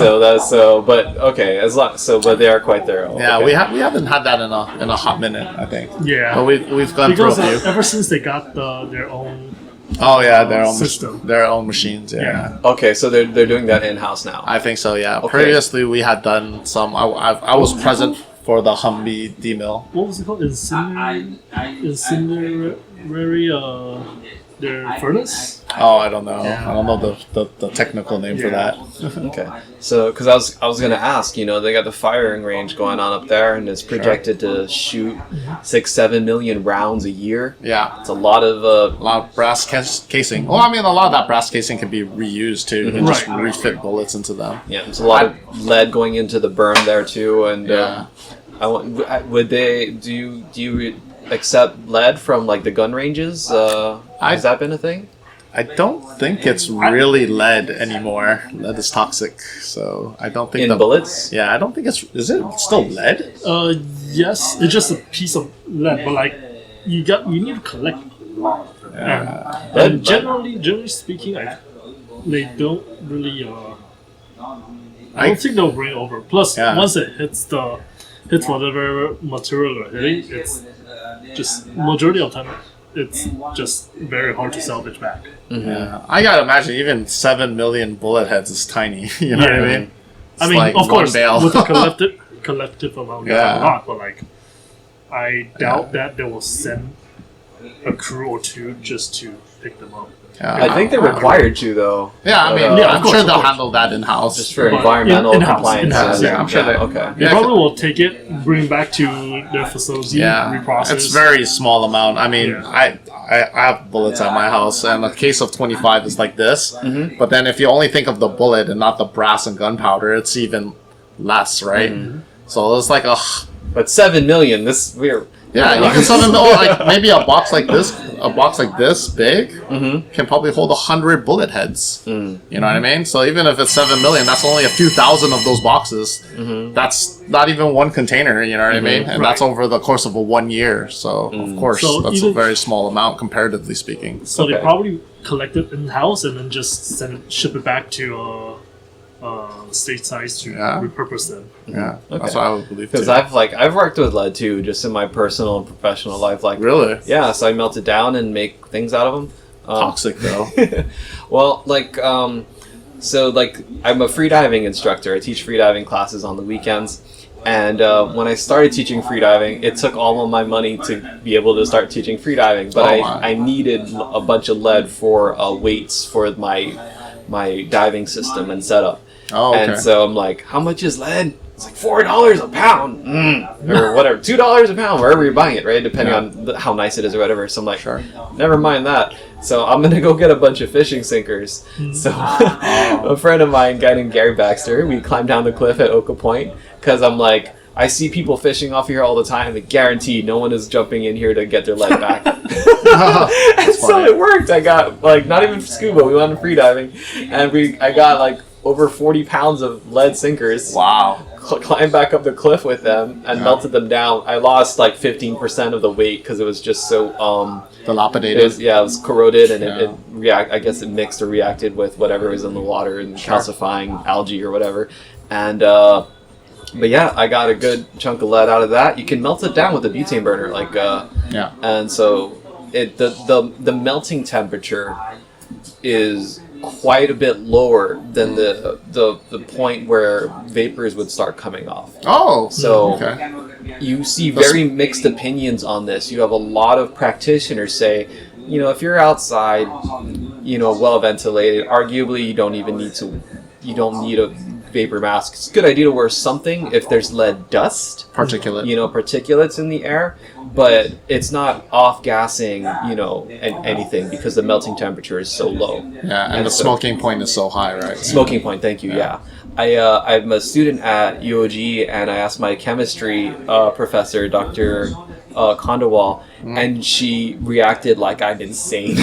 But okay, but they are quite thorough. Yeah, okay. we haven't had that in a hot minute, I think. Yeah. But we've gone through a Because few. ever since they got their own Oh yeah, their own system. their own machines. Yeah. Yeah. Okay, so they're doing that in house now. I think so. Yeah. Okay. Previously, we had done some. I was present for the Humvee demill. What was it called? Incinerary their furnace? Oh, I don't know. Yeah. I don't know the technical name for Yeah. that. Okay, so because I was gonna ask, they got the firing range going on up there, and it's projected to shoot 6-7 million rounds a year. Yeah. It's a lot of A lot of brass casing. Well, I mean, a lot of that brass casing can be reused too. You can just Right. refit bullets into them. yeah, it's a lot of lead going into the berm there too, and Yeah. do you accept lead from like the gun ranges? Has that been a thing? I don't think it's really lead anymore. Lead is toxic, so I don't think In bullets? Yeah, I don't think it's. Is it still lead? Yes, it's just a piece of lead, but like you need to collect a lot of them. Lead, And generally speaking, they don't really. I don't think they'll bring it over. Plus, Yeah. once it hits whatever material they're hitting, it's just majority of the time it's just very hard to salvage back. Yeah, I gotta imagine even 7 million bullet heads is tiny. You know what I mean? It's like of one course, bale. with a collective amount, you have a lot, but like, I doubt that they will send a crew or two just to pick them up. Yeah, I think they're required to though. Yeah, I mean, Yeah, I'm of course, sure of they'll course. handle that in house. Just for But environmental in-house, compliance. in-house, yeah, I'm sure they- Okay. They Yeah, probably will take it, bring it back to their facility, reprocess. it's very small amount. I mean, Yeah. I have bullets at my house, and a case of 25 is like this. Mm-hmm. But then if you only think of the bullet and not the brass and gunpowder, it's even less, right? Mm-hmm. So it's like But 7 million. We're yeah, you can sell them like maybe a box like this big can probably hold 100 bullet heads. You know what I mean? So even if it's 7 million, that's only a few thousand of those boxes. That's not even one container. You know what I mean? And that's over the course of 1 year. So of course, So that's even- a very small amount comparatively speaking. So they Okay. probably collect it in house and then just ship it back to state size to Yeah. repurpose them. Yeah, that's Okay. what I would believe. because Too. I've worked with lead too, just in my personal and professional life. Like Really yeah, so I melt it down and make things out of them. toxic though. Well, so I'm a freediving instructor. I teach freediving classes on the weekends, And when I started teaching freediving, it took all of my money to be able to start teaching freediving. But I needed a bunch of lead for weights for my diving system and setup. Oh, okay. And so I'm like, how much is lead? It's like $4 a pound, or whatever, $2 a pound, wherever you're buying it, right? Depending on how nice it is or whatever. So I'm like, never mind that. So I'm gonna go get a bunch of fishing sinkers. So a friend of mine, a guy named Gary Baxter, we climbed down the cliff at Oka Point because I'm like, I see people fishing off here all the time. I guarantee no one is jumping in here to get their lead back. And so it worked. I got like not even scuba. We went freediving, and I got like over 40 pounds of lead sinkers. Wow. Climbed back up the cliff with them and melted them down. I lost like 15% of the weight because it was just so dilapidated. It was corroded, and I guess it mixed or reacted with whatever was in the water and calcifying algae or whatever. And but yeah, I got a good chunk of lead out of that. You can melt it down with a butane burner, like and so the melting temperature is quite a bit lower than the point where vapors would start coming off. Oh, so you see very mixed opinions on this. You have a lot of practitioners say, you know, if you're outside, you know, well ventilated, arguably you don't need a vapor mask. It's a good idea to wear something if there's lead dust, particulates in the air, but it's not off-gassing, anything because the melting temperature is so low. Yeah, and the smoking point is so high, right? Smoking point, thank you, yeah. I'm a student at UOG, and I asked my chemistry professor, Dr. Kandawal, and she reacted like I'm insane.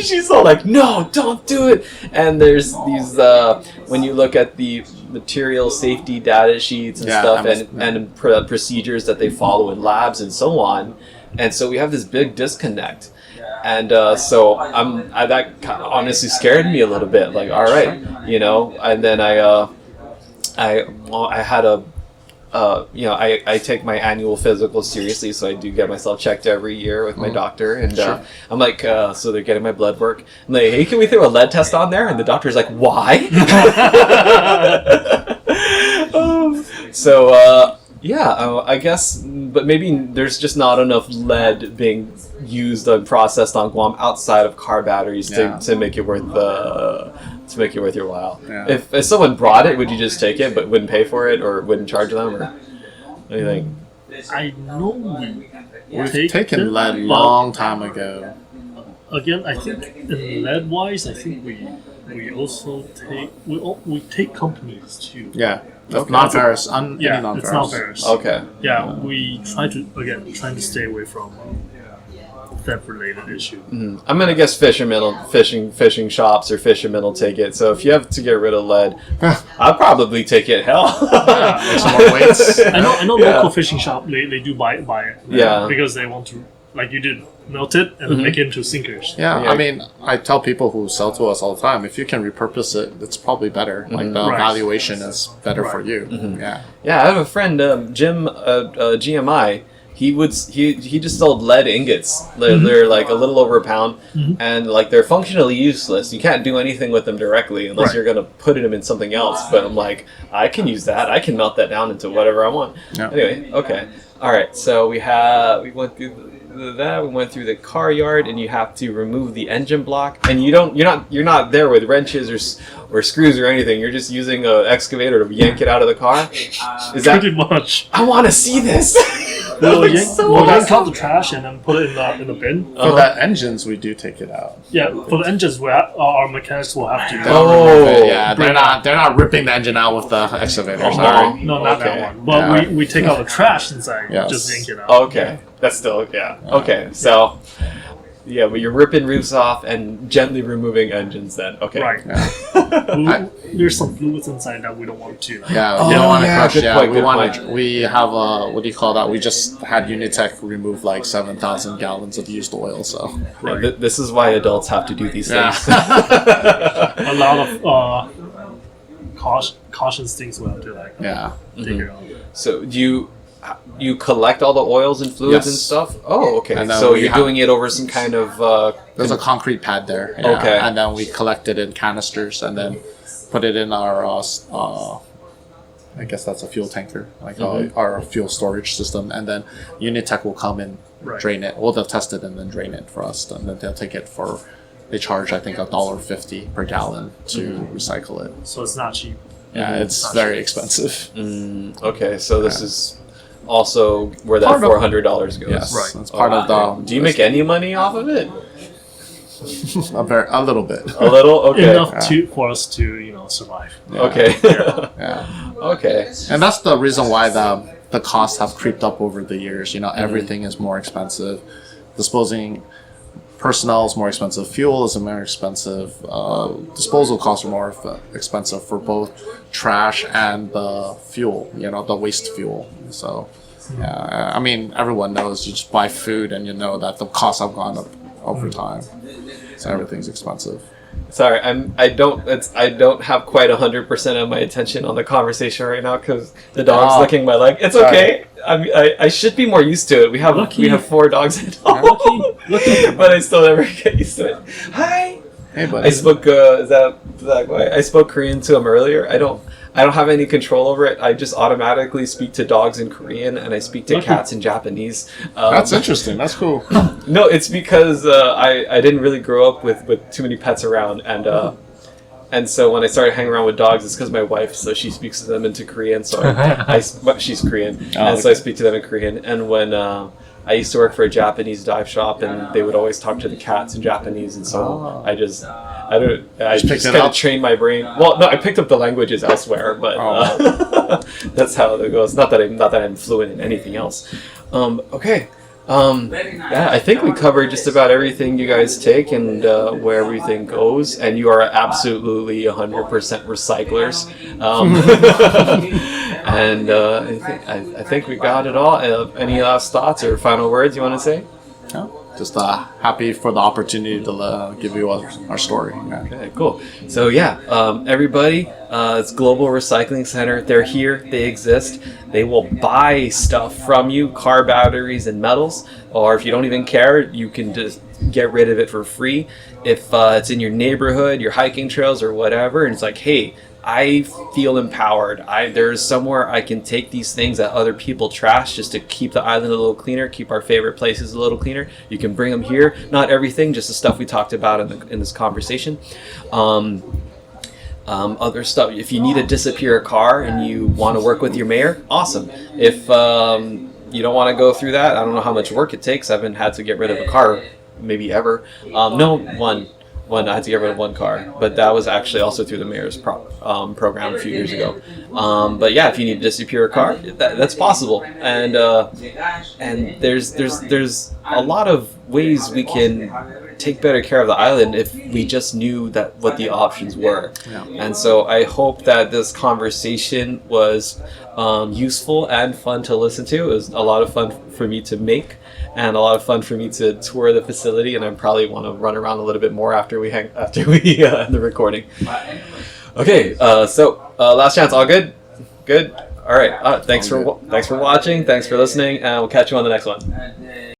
She's all like, no, don't do it. And there's these, when you look at the material safety data sheets and stuff and procedures that they follow in labs and so on. And so we have this big disconnect. And so that kind of honestly scared me a little bit. Like, all right, and then I had I take my annual physical seriously, so I do get myself checked every year with my doctor, and I'm like, so they're getting my blood work. I'm like, hey, can we throw a lead test on there? And the doctor's like, why? I guess, but maybe there's just not enough lead being used and processed on Guam outside of car batteries to make it worth your while. Yeah. If someone brought it, would you just take it but wouldn't pay for it or wouldn't charge them or anything? I know we've taken lead long time ago. Again, I think in lead wise, I think we also take companies too. Yeah. Non-ferrous. It's non-ferrous. Okay. Yeah, we try to stay away from theft-related issue. Mm-hmm. I'm gonna guess fishing shops or fishermen will take it. So if you have to get rid of lead, I'll probably take it. Hell, make some more weights. I know local fishing shop they do buy it. Yeah, because they want to, like you did, melt it and make it into sinkers. Yeah, I mean, I tell people who sell to us all the time, if you can repurpose it, it's probably better. Like the valuation is better for you. Yeah. Yeah, I have a friend, Jim, GMI. He just sold lead ingots. They're like a little over a pound, and like they're functionally useless. You can't do anything with them directly unless you're gonna put them in something else. But I'm like, I can use that. I can melt that down into whatever I want. Yeah. Anyway, okay, all right. So we went through that. We went through the car yard, and you have to remove the engine block. And you're not there with wrenches or screws or anything. You're just using an excavator to yank it out of the car. Is that pretty much? I want to see this. We'll yank out the trash and then put it in the bin. For the engines, we do take it out. Yeah, for the engines, our mechanics will have to. Yeah, they're not ripping the engine out with the excavator. Sorry. No, not that one. But we take out the trash inside. Just yank it out. Okay, that's still okay. So. Yeah, but you're ripping roofs off and gently removing engines then. Okay. Right. Yeah. There's some fluids inside that we don't want to. Yeah, we don't want to crush. We have what do you call that? We just had Unitech remove like 7,000 gallons of used oil. So this is why adults have to do these things. A lot of cautious things we have to take care of. So do you collect all the oils and fluids and stuff? Oh, okay. And so you're doing it over some kind of... There's a concrete pad there. Yeah. Okay. And then we collect it in canisters and then put it in our I guess that's a fuel tanker, like our fuel storage system, and then Unitech will come and drain it. Well, they'll test it and then drain it for us, and then they'll take it for. They charge, I think, $1.50 per gallon to recycle it. So it's not cheap. Yeah, it's very expensive. Okay, so this is also where that $400 goes. Yes, Right. it's part of the. Do you make any money off of it? a little bit? A little, okay. Enough for us to survive. Yeah. Okay. Yeah. Okay. And that's the reason why the costs have creeped up over the years. Everything is more expensive. Disposing personnel is more expensive. Fuel is more expensive. Disposal costs are more expensive for both trash and the fuel. The waste fuel. So, yeah, I mean, everyone knows you just buy food and you know that the costs have gone up over time. So everything's expensive. Sorry, I don't have quite 100% of my attention on the conversation right now because the dog's licking my leg. It's okay. I should be more used to it. We have 4 dogs at home, but I still never get used to it. Hi. Hey, buddy. I spoke. Is that why? I spoke Korean to him earlier. I don't have any control over it. I just automatically speak to dogs in Korean and I speak to cats in Japanese. That's interesting. That's cool. No, it's because I didn't really grow up with too many pets around, and so when I started hanging around with dogs, it's because my wife, so she speaks to them into Korean. So she's Korean, so I speak to them in Korean. And when I used to work for a Japanese dive shop, and they would always talk to the cats in Japanese, and so I just kind of trained my brain. Well, no, I picked up the languages elsewhere, but that's how it goes. Not that I'm fluent in anything else. Okay. Yeah, I think we covered just about everything you guys take and where everything goes, and you are absolutely 100% recyclers. And I think we got it all. Any last thoughts or final words you want to say? No, just happy for the opportunity to give you our story. Yeah. Okay, cool. So yeah, everybody, it's Global Recycling Center. They're here. They exist. They will buy stuff from you, car batteries and metals, or if you don't even care, you can just get rid of it for free. If it's in your neighborhood, your hiking trails or whatever, and it's like, hey, I feel empowered. There's somewhere I can take these things that other people trash just to keep the island a little cleaner, keep our favorite places a little cleaner. You can bring them here. Not everything, just the stuff we talked about in this conversation. Other stuff. If you need to disappear a car and you want to work with your mayor, awesome. If you don't want to go through that, I don't know how much work it takes. I haven't had to get rid of a car, maybe ever. One, I had to get rid of one car, but that was actually also through the mayor's program a few years ago. But yeah, if you need to disappear a car, that's possible. And there's a lot of ways we can take better care of the island if we just knew what the options were. Yeah. And so I hope that this conversation was useful and fun to listen to. It was a lot of fun for me to make, and a lot of fun for me to tour the facility, and I probably want to run around a little bit more after we end the recording. Okay, so last chance, all good? Good? All right. Thanks for watching. Thanks for listening, and we'll catch you on the next one.